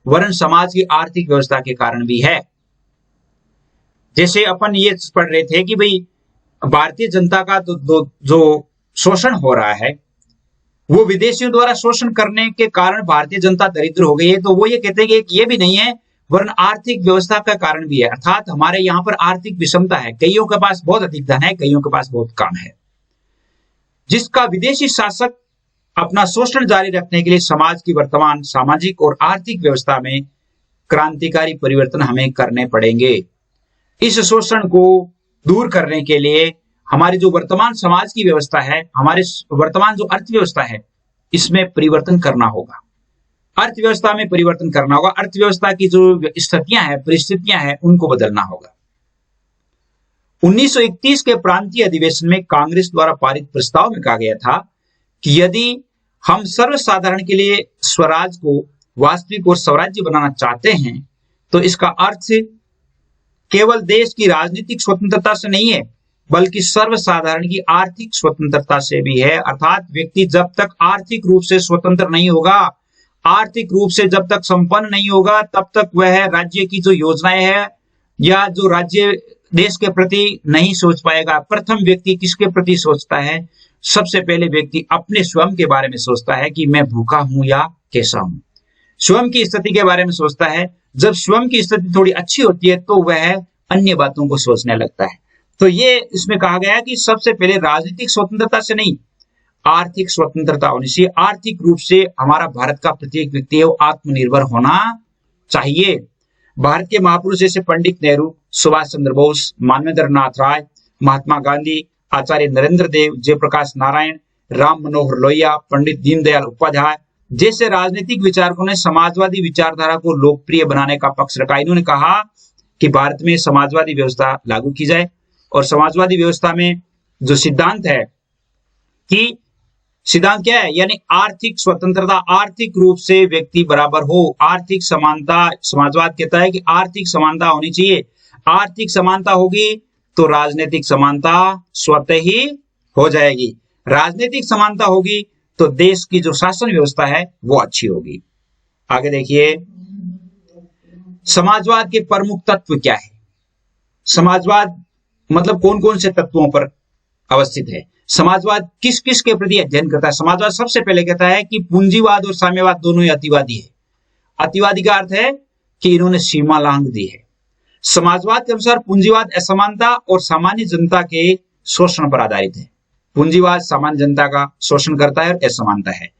वरन समाज की आर्थिक व्यवस्था के कारण भी है। जैसे अपन ये पढ़ रहे थे कि भाई भारतीय जनता का जो शोषण हो रहा है वो विदेशियों द्वारा शोषण करने के कारण भारतीय जनता दरिद्र हो गई है, तो वो ये कहते हैं कि ये भी नहीं है वरन आर्थिक व्यवस्था का कारण भी है। अर्थात हमारे यहाँ पर आर्थिक विषमता है, कईयों के पास बहुत अधिक धन है, कईयों के पास बहुत कम है, जिसका विदेशी शासक अपना शोषण जारी रखने के लिए समाज की वर्तमान सामाजिक और आर्थिक व्यवस्था में क्रांतिकारी परिवर्तन हमें करने पड़ेंगे। इस शोषण को दूर करने के लिए हमारी जो वर्तमान समाज की व्यवस्था है, हमारे वर्तमान जो अर्थव्यवस्था है, इसमें परिवर्तन करना होगा। अर्थव्यवस्था में परिवर्तन करना होगा, अर्थव्यवस्था की जो स्थितियां हैं, परिस्थितियां हैं, उनको बदलना होगा। 1931 के प्रांतीय अधिवेशन में कांग्रेस द्वारा पारित प्रस्ताव में कहा गया था कि यदि हम सर्वसाधारण के लिए स्वराज को वास्तविक और स्वराज्य बनाना चाहते हैं तो इसका अर्थ केवल देश की राजनीतिक स्वतंत्रता से नहीं है बल्कि सर्वसाधारण की आर्थिक स्वतंत्रता से भी है। अर्थात व्यक्ति जब तक आर्थिक रूप से स्वतंत्र नहीं होगा, आर्थिक रूप से जब तक संपन्न नहीं होगा, तब तक वह राज्य की जो योजनाएं है या जो राज्य देश के प्रति नहीं सोच पाएगा। प्रथम व्यक्ति किसके प्रति सोचता है? सबसे पहले व्यक्ति अपने स्वयं के बारे में सोचता है कि मैं भूखा हूं या कैसा हूं, स्वयं की स्थिति के बारे में सोचता है। जब स्वयं की स्थिति थोड़ी अच्छी होती है तो वह अन्य बातों को सोचने लगता है। तो ये इसमें कहा गया कि सबसे पहले राजनीतिक स्वतंत्रता से नहीं, आर्थिक स्वतंत्रता होनी चाहिए। आर्थिक रूप से हमारा भारत का प्रत्येक व्यक्ति है वो आत्मनिर्भर होना चाहिए। भारत के महापुरुष जैसे पंडित नेहरू, सुभाष चंद्र बोस, मानवेंद्र नाथ राय, महात्मा गांधी, आचार्य नरेंद्र देव, जयप्रकाश नारायण, राम मनोहर लोहिया, पंडित दीनदयाल उपाध्याय जैसे राजनीतिक विचारकों ने समाजवादी विचारधारा को लोकप्रिय बनाने का पक्ष रखा। इन्होंने कहा कि भारत में समाजवादी व्यवस्था लागू की जाए और समाजवादी व्यवस्था में जो सिद्धांत है कि सिद्धांत क्या है, यानी आर्थिक स्वतंत्रता, आर्थिक रूप से व्यक्ति बराबर हो, आर्थिक समानता। समाजवाद कहता है कि आर्थिक समानता होनी चाहिए। आर्थिक समानता होगी तो राजनीतिक समानता स्वतः ही हो जाएगी। राजनीतिक समानता होगी तो देश की जो शासन व्यवस्था है वो अच्छी होगी। आगे देखिए, समाजवाद के प्रमुख तत्व क्या है? समाजवाद मतलब कौन कौन से तत्वों पर अवस्थित है? समाजवाद किस किस के प्रति अध्ययन करता है? समाजवाद सबसे पहले कहता है कि पूंजीवाद और साम्यवाद दोनों ही अतिवादी है। अतिवादी का अर्थ है कि इन्होंने सीमा लांघ दी है। समाजवाद के अनुसार पूंजीवाद असमानता और सामान्य जनता के शोषण पर आधारित है। पूंजीवाद सामान्य जनता का शोषण करता है और असमानता है,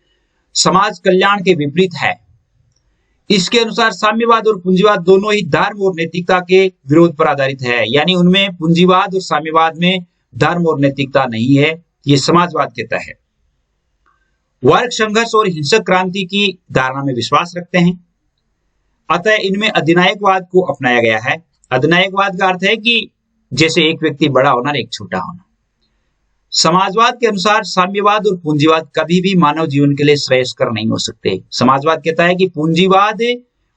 समाज कल्याण के विपरीत है। इसके अनुसार साम्यवाद और पूंजीवाद दोनों ही धर्म और नैतिकता के विरोध पर आधारित है, यानी उनमें पूंजीवाद और साम्यवाद में धर्म और नैतिकता नहीं है, ये समाजवाद कहता है। वर्ग संघर्ष और हिंसक क्रांति की धारणा में विश्वास रखते हैं, अतः इनमें अधिनायकवाद को अपनाया गया है। अधिनायकवाद का अर्थ है कि जैसे एक व्यक्ति बड़ा होना और एक छोटा होना। समाजवाद के अनुसार साम्यवाद और पूंजीवाद कभी भी मानव जीवन के लिए श्रेयस्कर नहीं हो सकते। समाजवाद कहता है कि पूंजीवाद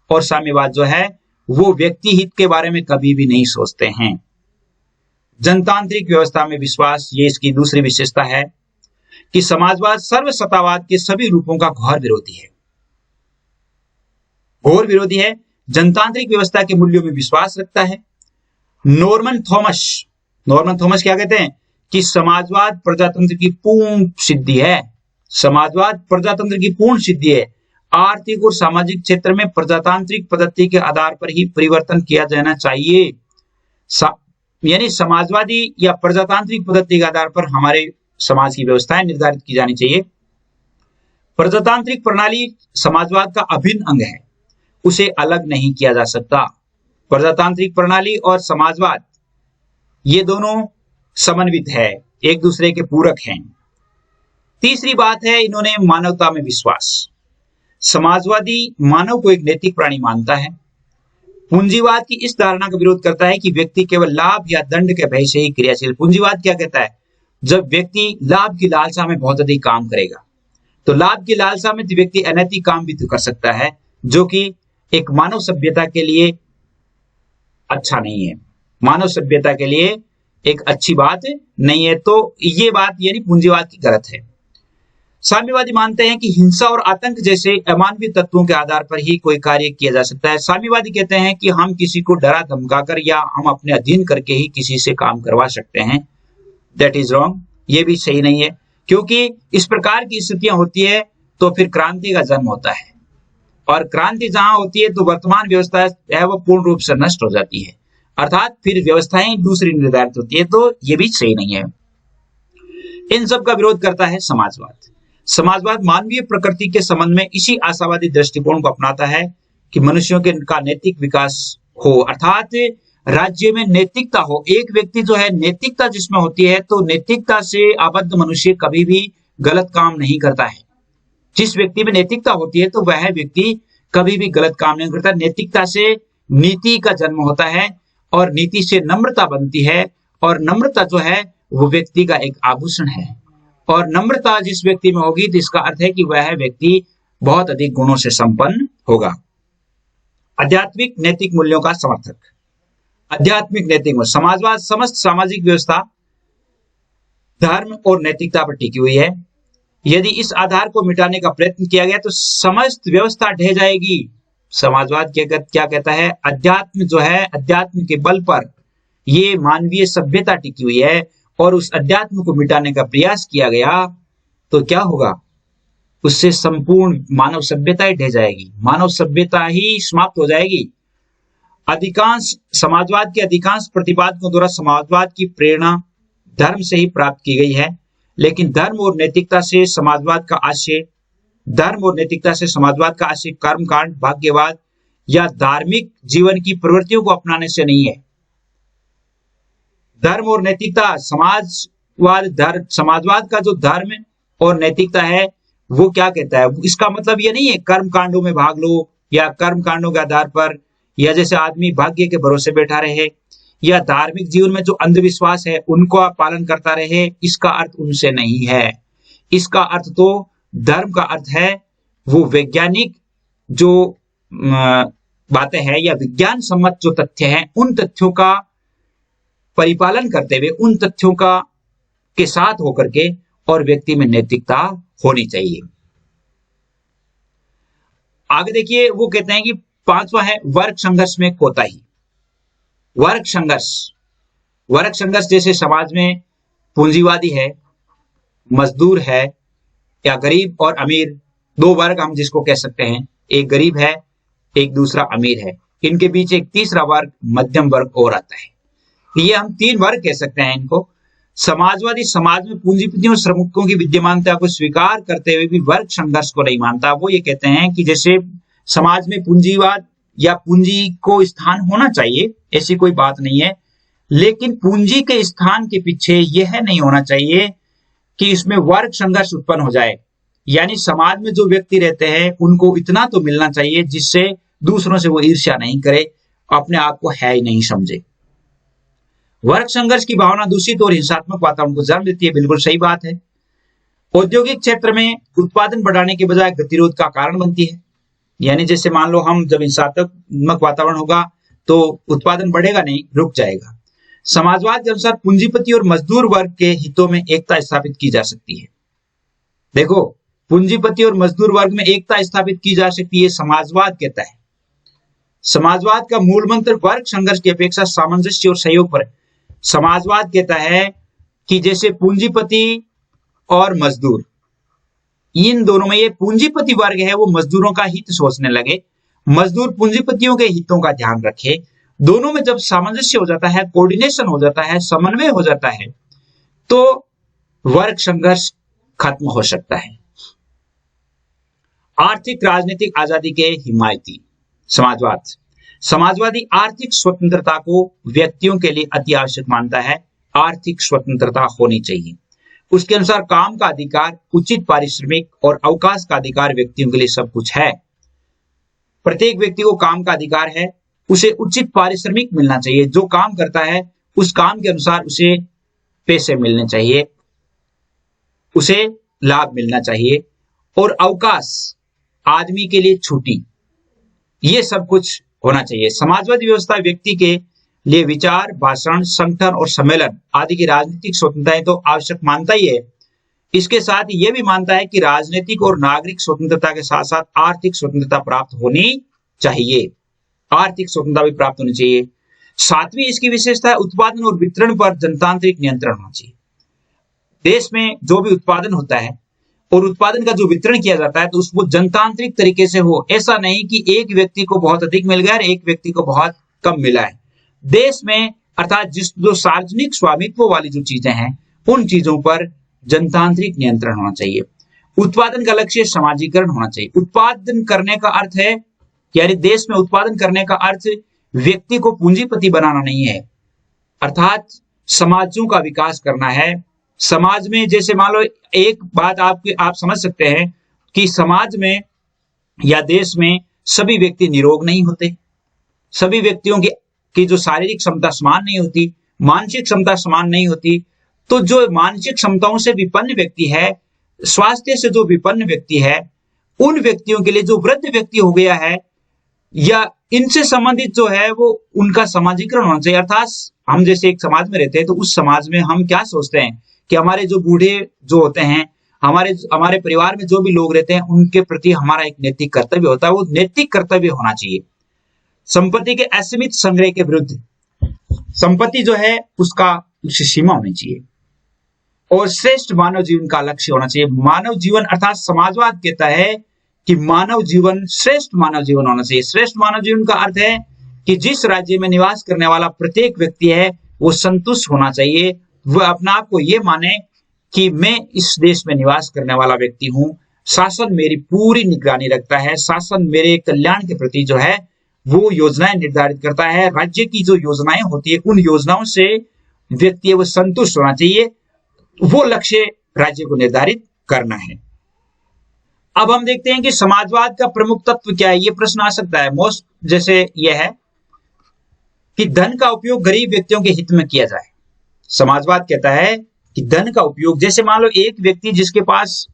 और साम्यवाद जो है वो व्यक्ति हित के बारे में कभी भी नहीं सोचते हैं। जनतांत्रिक व्यवस्था में विश्वास, ये इसकी दूसरी विशेषता है कि समाजवाद सर्वसत्तावाद के सभी रूपों का घोर विरोधी है। घोर विरोधी है, जनतांत्रिक व्यवस्था के मूल्यों में विश्वास रखता है। नॉर्मन थॉमस क्या कहते हैं कि समाजवाद प्रजातंत्र की पूर्ण सिद्धि है। समाजवाद प्रजातंत्र की पूर्ण सिद्धि है। आर्थिक और सामाजिक क्षेत्र में प्रजातांत्रिक पद्धति के आधार पर ही परिवर्तन किया जाना चाहिए। यानी समाजवादी या प्रजातांत्रिक पद्धति के आधार पर हमारे समाज की व्यवस्थाएं निर्धारित की जानी चाहिए। प्रजातांत्रिक प्रणाली समाजवाद का अभिन्न अंग है, उसे अलग नहीं किया जा सकता। प्रजातांत्रिक प्रणाली और समाजवाद ये दोनों समन्वित है, एक दूसरे के पूरक हैं। तीसरी बात है, इन्होंने मानवता में विश्वास। समाजवादी मानव को एक नैतिक प्राणी मानता है। पूंजीवाद की इस धारणा का विरोध करता है कि व्यक्ति केवल लाभ या दंड के भय से ही क्रियाशील। पूंजीवाद क्या कहता है? जब व्यक्ति लाभ की लालसा में बहुत अधिक काम करेगा, तो लाभ की लालसा में व्यक्ति अनैतिक काम भी तो कर सकता है, जो कि एक मानव सभ्यता के लिए अच्छा नहीं है, मानव सभ्यता के लिए एक अच्छी बात नहीं है। तो ये बात यानी पूंजीवाद की गलत है। साम्यवादी मानते हैं कि हिंसा और आतंक जैसे अमानवीय तत्वों के आधार पर ही कोई कार्य किया जा सकता है। साम्यवादी कहते हैं कि हम किसी को डरा धमकाकर या हम अपने अधीन करके ही किसी से काम करवा सकते हैं। दैट इज रॉन्ग, ये भी सही नहीं है, क्योंकि इस प्रकार की स्थितियां होती है तो फिर क्रांति का जन्म होता है, और क्रांति जहां होती है तो वर्तमान व्यवस्था है वो पूर्ण रूप से नष्ट हो जाती है, अर्थात फिर व्यवस्थाएं दूसरी निर्धारित होती है। तो ये भी सही नहीं है। इन सब का विरोध करता है समाजवाद। समाजवाद मानवीय प्रकृति के संबंध में इसी आशावादी दृष्टिकोण को अपनाता है कि मनुष्यों के का नैतिक विकास हो, अर्थात राज्य में नैतिकता हो। एक व्यक्ति जो है नैतिकता जिसमें होती है, तो नैतिकता से आबद्ध मनुष्य कभी भी गलत काम नहीं करता है। जिस व्यक्ति में नैतिकता होती है तो वह व्यक्ति कभी भी गलत काम नहीं करता। नैतिकता से नीति का जन्म होता है और नीति से नम्रता बनती है, और नम्रता जो है वो व्यक्ति का एक आभूषण है, और नम्रता जिस व्यक्ति में होगी तो इसका अर्थ है कि वह व्यक्ति बहुत अधिक गुणों से संपन्न होगा। आध्यात्मिक नैतिक मूल्यों का समर्थक। आध्यात्मिक नैतिक मूल्य। समाजवाद समस्त सामाजिक व्यवस्था धर्म और नैतिकता पर टिकी हुई है। यदि इस आधार को मिटाने का प्रयत्न किया गया तो समस्त व्यवस्था ढह जाएगी। समाजवाद क्या कहता है? अध्यात्म जो है, अध्यात्म के बल पर ये मानवीय सभ्यता टिकी हुई है, और उस अध्यात्म को मिटाने का प्रयास किया गया तो क्या होगा? उससे संपूर्ण मानव सभ्यता ही ढह जाएगी, मानव सभ्यता ही समाप्त हो जाएगी। अधिकांश समाजवाद के अधिकांश प्रतिपादकों द्वारा समाजवाद की प्रेरणा धर्म से ही प्राप्त की गई है, लेकिन धर्म और नैतिकता से समाजवाद का आशय कर्मकांड, भाग्यवाद या धार्मिक जीवन की प्रवृत्तियों को अपनाने से नहीं है। धर्म और नैतिकता, समाजवाद का जो धर्म और नैतिकता है वो क्या कहता है? इसका मतलब ये नहीं है कर्म कांडों में भाग लो, या कर्म कांडों के आधार पर, या जैसे आदमी भाग्य के भरोसे बैठा रहे, या धार्मिक जीवन में जो अंधविश्वास है उनको पालन करता रहे। इसका अर्थ उनसे नहीं है। इसका अर्थ तो धर्म का अर्थ है वो वैज्ञानिक जो बातें हैं या विज्ञान सम्मत जो तथ्य हैं, उन तथ्यों का परिपालन करते हुए, उन तथ्यों का के साथ होकर के और व्यक्ति में नैतिकता होनी चाहिए। आगे देखिए, वो कहते हैं कि पांचवा है वर्ग संघर्ष में कोताही। वर्ग संघर्ष जैसे समाज में पूंजीवादी है, मजदूर है, या गरीब और अमीर, दो वर्ग हम जिसको कह सकते हैं, एक गरीब है, एक दूसरा अमीर है। इनके बीच एक तीसरा वर्ग मध्यम वर्ग और आता है। ये हम तीन वर्ग कह सकते हैं इनको। समाजवादी समाज में पूंजीपतियों और श्रमिकों की विद्यमानता को स्वीकार करते हुए भी वर्ग संघर्ष को नहीं मानता। वो ये कहते हैं कि जैसे समाज में पूंजीवाद या पूंजी को स्थान होना चाहिए, ऐसी कोई बात नहीं है, लेकिन पूंजी के स्थान के पीछे यह नहीं होना चाहिए कि इसमें वर्ग संघर्ष उत्पन्न हो जाए। यानी समाज में जो व्यक्ति रहते हैं उनको इतना तो मिलना चाहिए जिससे दूसरों से वो ईर्ष्या नहीं करे, अपने आप को है ही नहीं समझे। वर्ग संघर्ष की भावना दूषित और हिंसात्मक वातावरण को जन्म देती है। बिल्कुल सही बात है। औद्योगिक क्षेत्र में उत्पादन बढ़ाने के बजाय गतिरोध का कारण बनती है। यानी जैसे मान लो हम जब हिंसात्मक वातावरण होगा तो उत्पादन बढ़ेगा नहीं, रुक जाएगा। समाजवाद के अनुसार पूंजीपति और मजदूर वर्ग के हितों में एकता स्थापित की जा सकती है। देखो, पूंजीपति और मजदूर वर्ग में एकता स्थापित की जा सकती है, समाजवाद कहता है। समाजवाद का मूल मंत्र वर्ग संघर्ष की अपेक्षा सामंजस्य और सहयोग पर है। समाजवाद कहता है कि जैसे पूंजीपति और मजदूर, इन दोनों में, ये पूंजीपति वर्ग है वो मजदूरों का हित सोचने लगे, मजदूर पूंजीपतियों के हितों का ध्यान रखे। दोनों में जब सामंजस्य हो जाता है, कोऑर्डिनेशन हो जाता है, समन्वय हो जाता है, तो वर्ग संघर्ष खत्म हो सकता है। आर्थिक राजनीतिक आजादी के हिमायती। समाजवादी आर्थिक स्वतंत्रता को व्यक्तियों के लिए अति आवश्यक मानता है। आर्थिक स्वतंत्रता होनी चाहिए। उसके अनुसार काम का अधिकार, उचित पारिश्रमिक और अवकाश का अधिकार व्यक्तियों के लिए सब कुछ है। प्रत्येक व्यक्ति को काम का अधिकार है, उसे उचित पारिश्रमिक मिलना चाहिए। जो काम करता है उस काम के अनुसार उसे पैसे मिलने चाहिए, उसे लाभ मिलना चाहिए, और अवकाश, आदमी के लिए छुट्टी, ये सब कुछ होना चाहिए। समाजवादी व्यवस्था व्यक्ति के लिए विचार, भाषण, संगठन और सम्मेलन आदि की राजनीतिक स्वतंत्रताएं तो आवश्यक मानता ही है। इसके साथ यह भी मानता है कि राजनीतिक और नागरिक स्वतंत्रता के साथ साथ आर्थिक स्वतंत्रता प्राप्त होनी चाहिए। आर्थिक स्वतंत्रता भी प्राप्त होनी चाहिए। सातवीं इसकी विशेषता है उत्पादन और वितरण पर जनतांत्रिक नियंत्रण होना चाहिए। देश में जो भी उत्पादन होता है और उत्पादन का जो वितरण किया जाता है तो वो जनतांत्रिक तरीके से हो। ऐसा नहीं कि एक व्यक्ति को बहुत अधिक मिल गया और एक व्यक्ति को बहुत कम मिला है। देश में अर्थात जो सार्वजनिक स्वामित्व वाली जो चीजें हैं उन चीजों पर जनतांत्रिक नियंत्रण होना चाहिए। उत्पादन का लक्ष्य समाजीकरण होना चाहिए। उत्पादन करने का अर्थ है, यानी देश में उत्पादन करने का अर्थ व्यक्ति को पूंजीपति बनाना नहीं है, अर्थात समाजों का विकास करना है। समाज में जैसे मान लो एक बात आप समझ सकते हैं कि समाज में या देश में सभी व्यक्ति निरोग नहीं होते। सभी व्यक्तियों की जो शारीरिक क्षमता समान नहीं होती, मानसिक क्षमता समान नहीं होती। तो जो मानसिक क्षमताओं से विपन्न व्यक्ति है, स्वास्थ्य से जो विपन्न व्यक्ति है, उन व्यक्तियों के लिए जो वृद्ध व्यक्ति हो गया है या इनसे संबंधित जो है वो उनका समाजीकरण होना चाहिए। अर्थात हम जैसे एक समाज में रहते हैं तो उस समाज में हम क्या सोचते हैं कि हमारे जो बूढ़े जो होते हैं, हमारे परिवार में जो भी लोग रहते हैं, उनके प्रति हमारा एक नैतिक कर्तव्य होता है। वो नैतिक कर्तव्य होना चाहिए। संपत्ति के असीमित संग्रह के विरुद्ध, संपत्ति जो है उसका कुछ सीमा होनी चाहिए और श्रेष्ठ मानव जीवन का लक्ष्य होना चाहिए। मानव जीवन अर्थात समाजवाद कहता है कि मानव जीवन श्रेष्ठ मानव जीवन होना चाहिए। श्रेष्ठ मानव जीवन का अर्थ है कि जिस राज्य में निवास करने वाला प्रत्येक व्यक्ति है वो संतुष्ट होना चाहिए। वह अपने आप को ये माने कि मैं इस देश में निवास करने वाला व्यक्ति हूं, शासन मेरी पूरी निगरानी रखता है, शासन मेरे कल्याण के प्रति जो है वो योजनाएं निर्धारित करता है। राज्य की जो योजनाएं होती है उन योजनाओं से व्यक्ति वो संतुष्ट होना चाहिए। वो लक्ष्य राज्य को निर्धारित करना है। अब हम देखते हैं कि समाजवाद का प्रमुख तत्व क्या है। ये प्रश्न आ सकता है मोस्ट, जैसे यह है कि धन का उपयोग गरीब व्यक्तियों के हित में किया जाए। समाजवाद कहता है कि धन का उपयोग, जैसे मान लो एक व्यक्ति जिसके पास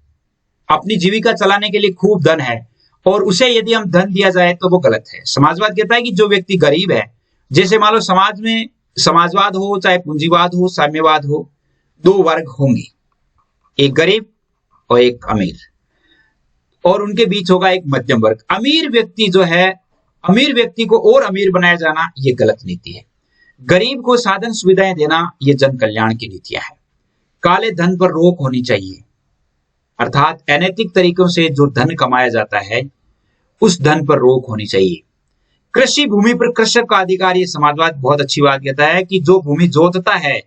अपनी जीविका चलाने के लिए खूब धन है और उसे यदि हम धन दिया जाए तो वो गलत है। समाजवाद कहता है कि जो व्यक्ति गरीब है, जैसे मान लो समाज में समाजवाद हो चाहे पूंजीवाद हो साम्यवाद हो, दो वर्ग होंगे, एक गरीब और एक अमीर, और उनके बीच होगा एक मध्यम वर्ग। अमीर व्यक्ति जो है, अमीर व्यक्ति को और अमीर बनाया जाना ये गलत नीति है। गरीब को साधन सुविधाएं देना ये जन कल्याण की नीतियां हैं। काले धन पर रोक होनी चाहिए, अर्थात अनैतिक तरीकों से जो धन कमाया जाता है उस धन पर रोक होनी चाहिए। कृषि भूमि पर कृषक का अधिकार, ये समाजवाद बहुत अच्छी बात कहता है कि जो भूमि जोतता है,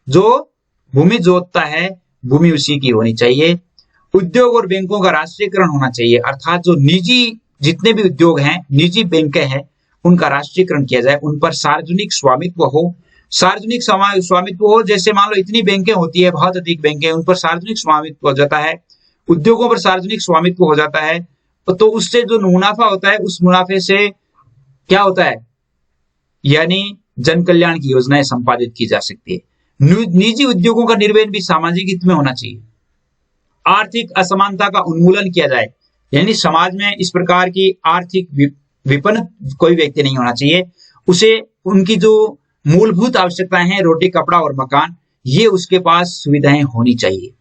जो भूमि जोतता है भूमि उसी की होनी चाहिए। उद्योग और बैंकों का राष्ट्रीयकरण होना चाहिए, अर्थात जो निजी जितने भी उद्योग हैं, निजी बैंकें हैं, उनका राष्ट्रीयकरण किया जाए, उन पर सार्वजनिक स्वामित्व हो। सार्वजनिक स्वामित्व हो, जैसे मान लो इतनी बैंकें होती है, बहुत अधिक बैंकें, उन पर सार्वजनिक स्वामित्व हो जाता है, उद्योगों पर सार्वजनिक स्वामित्व हो जाता है, तो उससे जो मुनाफा होता है उस मुनाफे से क्या होता है, यानी जन कल्याण की योजनाएं संपादित की जा सकती है। निजी उद्योगों का निर्वहन भी सामाजिक हित में होना चाहिए। आर्थिक असमानता का उन्मूलन किया जाए, यानी समाज में इस प्रकार की आर्थिक विपन्न कोई व्यक्ति नहीं होना चाहिए। उसे उनकी जो मूलभूत आवश्यकताएं हैं, रोटी कपड़ा और मकान, ये उसके पास सुविधाएं होनी चाहिए।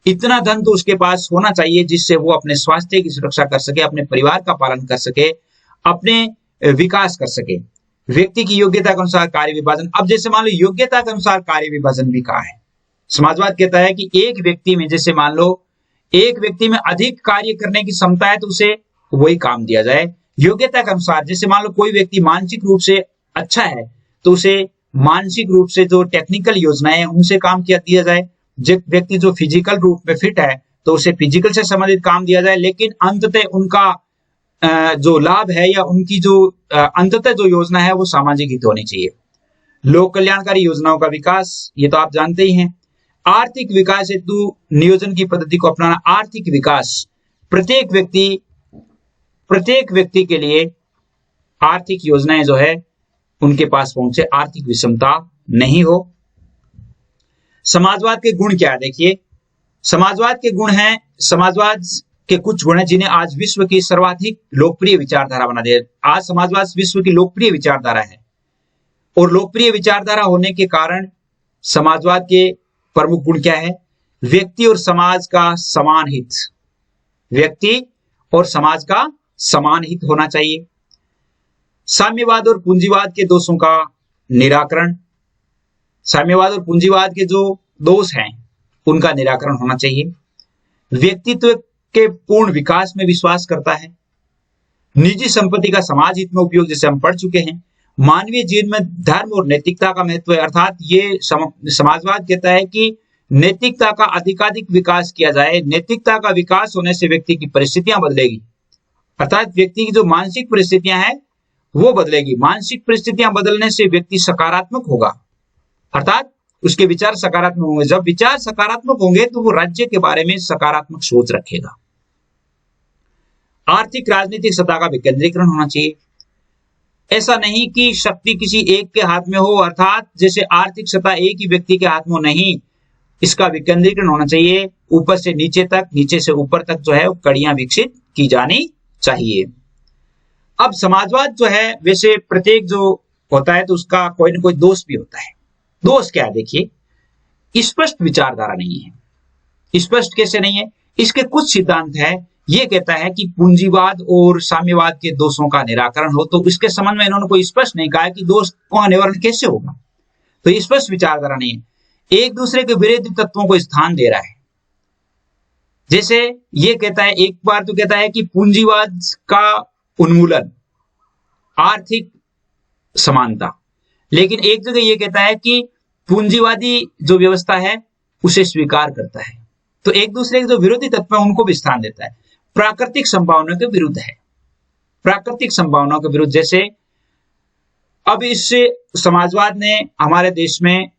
इतना धन तो उसके पास होना चाहिए जिससे वो अपने स्वास्थ्य की सुरक्षा कर सके, अपने परिवार का पालन कर सके, अपने विकास कर सके। व्यक्ति की योग्यता के अनुसार कार्य विभाजन, अब जैसे मान लो योग्यता के अनुसार कार्य विभाजन भी कहा है। समाजवाद कहता है कि एक व्यक्ति में, जैसे मान लो एक व्यक्ति में अधिक कार्य करने की क्षमता है तो उसे वही काम दिया जाए योग्यता के अनुसार। जैसे मान लो कोई व्यक्ति मानसिक रूप से अच्छा है तो उसे मानसिक रूप से जो टेक्निकल योजनाएं हैं उनसे काम किया दिया जाए। व्यक्ति जो फिजिकल रूप में फिट है तो उसे फिजिकल से संबंधित काम दिया जाए, लेकिन अंततः उनका जो लाभ है या उनकी जो अंततः जो योजना है वो सामाजिक हित होनी चाहिए। लोक कल्याणकारी योजनाओं का विकास, ये तो आप जानते ही हैं। आर्थिक विकास हेतु नियोजन की पद्धति को अपनाना। आर्थिक विकास, प्रत्येक व्यक्ति के लिए आर्थिक योजनाएं जो है उनके पास पहुंचे, आर्थिक विषमता नहीं हो। समाजवाद के गुण क्या है, देखिए समाजवाद के गुण हैं, समाजवाद के कुछ गुण हैं जिन्हें आज विश्व की सर्वाधिक लोकप्रिय विचारधारा बना दिया। आज समाजवाद विश्व की लोकप्रिय विचारधारा है, और लोकप्रिय विचारधारा होने के कारण समाजवाद के प्रमुख गुण क्या है? व्यक्ति और समाज का समान हित, व्यक्ति और समाज का समान हित होना चाहिए। साम्यवाद और पूंजीवाद के दोषों का निराकरण, साम्यवाद और पूंजीवाद के जो दोष हैं उनका निराकरण होना चाहिए। व्यक्तित्व के पूर्ण विकास में विश्वास करता है। निजी संपत्ति का समाज हित में उपयोग, जैसे हम पढ़ चुके हैं। मानवीय जीवन में धर्म और नैतिकता का महत्व है, अर्थात ये समाजवाद कहता है कि नैतिकता का अधिकाधिक विकास किया जाए। नैतिकता का विकास होने से व्यक्ति की परिस्थितियां बदलेगी, अर्थात व्यक्ति की जो मानसिक परिस्थितियां हैं वो बदलेगी। मानसिक परिस्थितियां बदलने से व्यक्ति सकारात्मक होगा, अर्थात उसके विचार सकारात्मक होंगे। जब विचार सकारात्मक होंगे तो वो राज्य के बारे में सकारात्मक सोच रखेगा। आर्थिक राजनीतिक सत्ता का विकेंद्रीकरण होना चाहिए। ऐसा नहीं कि शक्ति किसी एक के हाथ में हो, अर्थात जैसे आर्थिक सत्ता एक ही व्यक्ति के हाथ में नहीं, इसका विकेंद्रीकरण होना चाहिए। ऊपर से नीचे तक, नीचे से ऊपर तक जो है कड़ियां विकसित की जानी चाहिए। अब समाजवाद जो है, वैसे प्रत्येक जो होता है तो उसका कोई ना कोई दोष भी होता है। दोष क्या है? देखिए, स्पष्ट विचारधारा नहीं है। स्पष्ट कैसे नहीं है? इसके कुछ सिद्धांत है। ये कहता है कि पूंजीवाद और साम्यवाद के दोषों का निराकरण हो, तो इसके संबंध में इन्होंने कोई स्पष्ट नहीं कहा कि दोष का निवारण कैसे होगा। तो स्पष्ट विचारधारा नहीं है। एक दूसरे के विरोधी तत्वों को स्थान दे रहा है। जैसे ये कहता है, एक बार तो कहता है कि पूंजीवाद का उन्मूलन, आर्थिक समानता, लेकिन एक जगह ये कहता है कि पूंजीवादी जो व्यवस्था है उसे स्वीकार करता है। तो एक दूसरे के जो विरोधी तत्व हैं उनको भी स्थान देता है। प्राकृतिक संभावनाओं के विरुद्ध है। प्राकृतिक संभावनाओं के विरुद्ध, जैसे अब इस समाजवाद ने हमारे देश में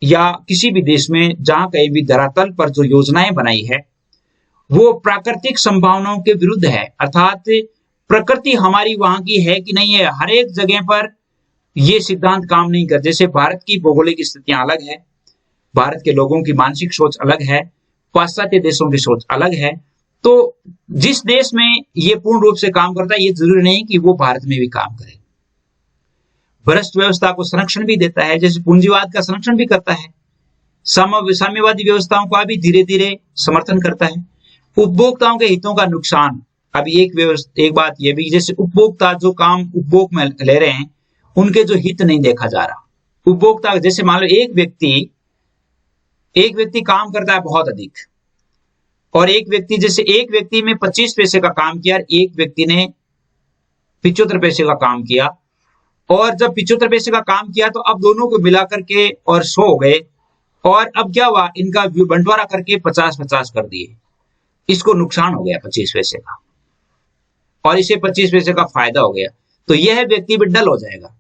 या किसी भी देश में जहां कहीं भी धरातल पर जो योजनाएं बनाई है वो प्राकृतिक संभावनाओं के विरुद्ध है, अर्थात प्रकृति हमारी वहां की है कि नहीं है। हर एक जगह पर ये सिद्धांत काम नहीं करते। जैसे भारत की भौगोलिक स्थितियां अलग है, भारत के लोगों की मानसिक सोच अलग है, पाश्चात्य देशों की सोच अलग है। तो जिस देश में ये पूर्ण रूप से काम करता है, ये जरूरी नहीं कि वो भारत में भी काम करे। भ्रष्ट व्यवस्था को संरक्षण भी देता है, जैसे पूंजीवाद का संरक्षण भी करता है। साम्यवादी व्यवस्थाओं का भी धीरे धीरे समर्थन करता है। उपभोक्ताओं के हितों का नुकसान। अभी एक बात ये भी, जैसे उपभोक्ता जो काम उपभोग में ले रहे हैं उनके जो हित नहीं देखा जा रहा। उपभोक्ता जैसे मान लो एक व्यक्ति काम करता है बहुत अधिक, और एक व्यक्ति में 25 पैसे का काम किया, एक व्यक्ति ने 75 पैसे का काम किया, और जब 75 पैसे का काम किया तो अब दोनों को मिलाकर के और 100 हो गए, और अब क्या हुआ, इनका बंटवारा करके 50-50 कर दिए। इसको नुकसान हो गया 25 पैसे का, और इसे 25 पैसे का फायदा हो गया। तो यह व्यक्ति भी डल हो जाएगा,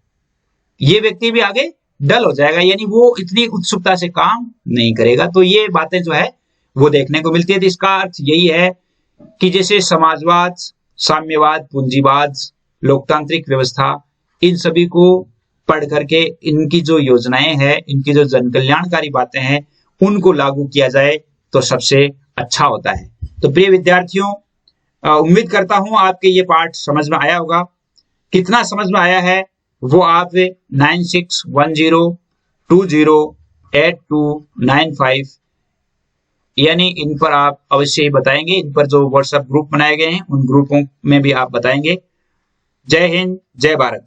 ये व्यक्ति भी आगे डल हो जाएगा, यानी वो इतनी उत्सुकता से काम नहीं करेगा। तो ये बातें जो है वो देखने को मिलती है। तो इसका अर्थ यही है कि जैसे समाजवाद, साम्यवाद, पूंजीवाद, लोकतांत्रिक व्यवस्था, इन सभी को पढ़ करके इनकी जो योजनाएं हैं, इनकी जो जनकल्याणकारी बातें हैं, उनको लागू किया जाए तो सबसे अच्छा होता है। तो प्रिय विद्यार्थियों, उम्मीद करता हूं आपके ये पाठ समझ में आया होगा। कितना समझ में आया है वो आप 9610208295 यानी इन पर आप अवश्य ही बताएंगे। इन पर जो व्हाट्सएप ग्रुप बनाए गए हैं उन ग्रुपों में भी आप बताएंगे। जय हिंद, जय भारत।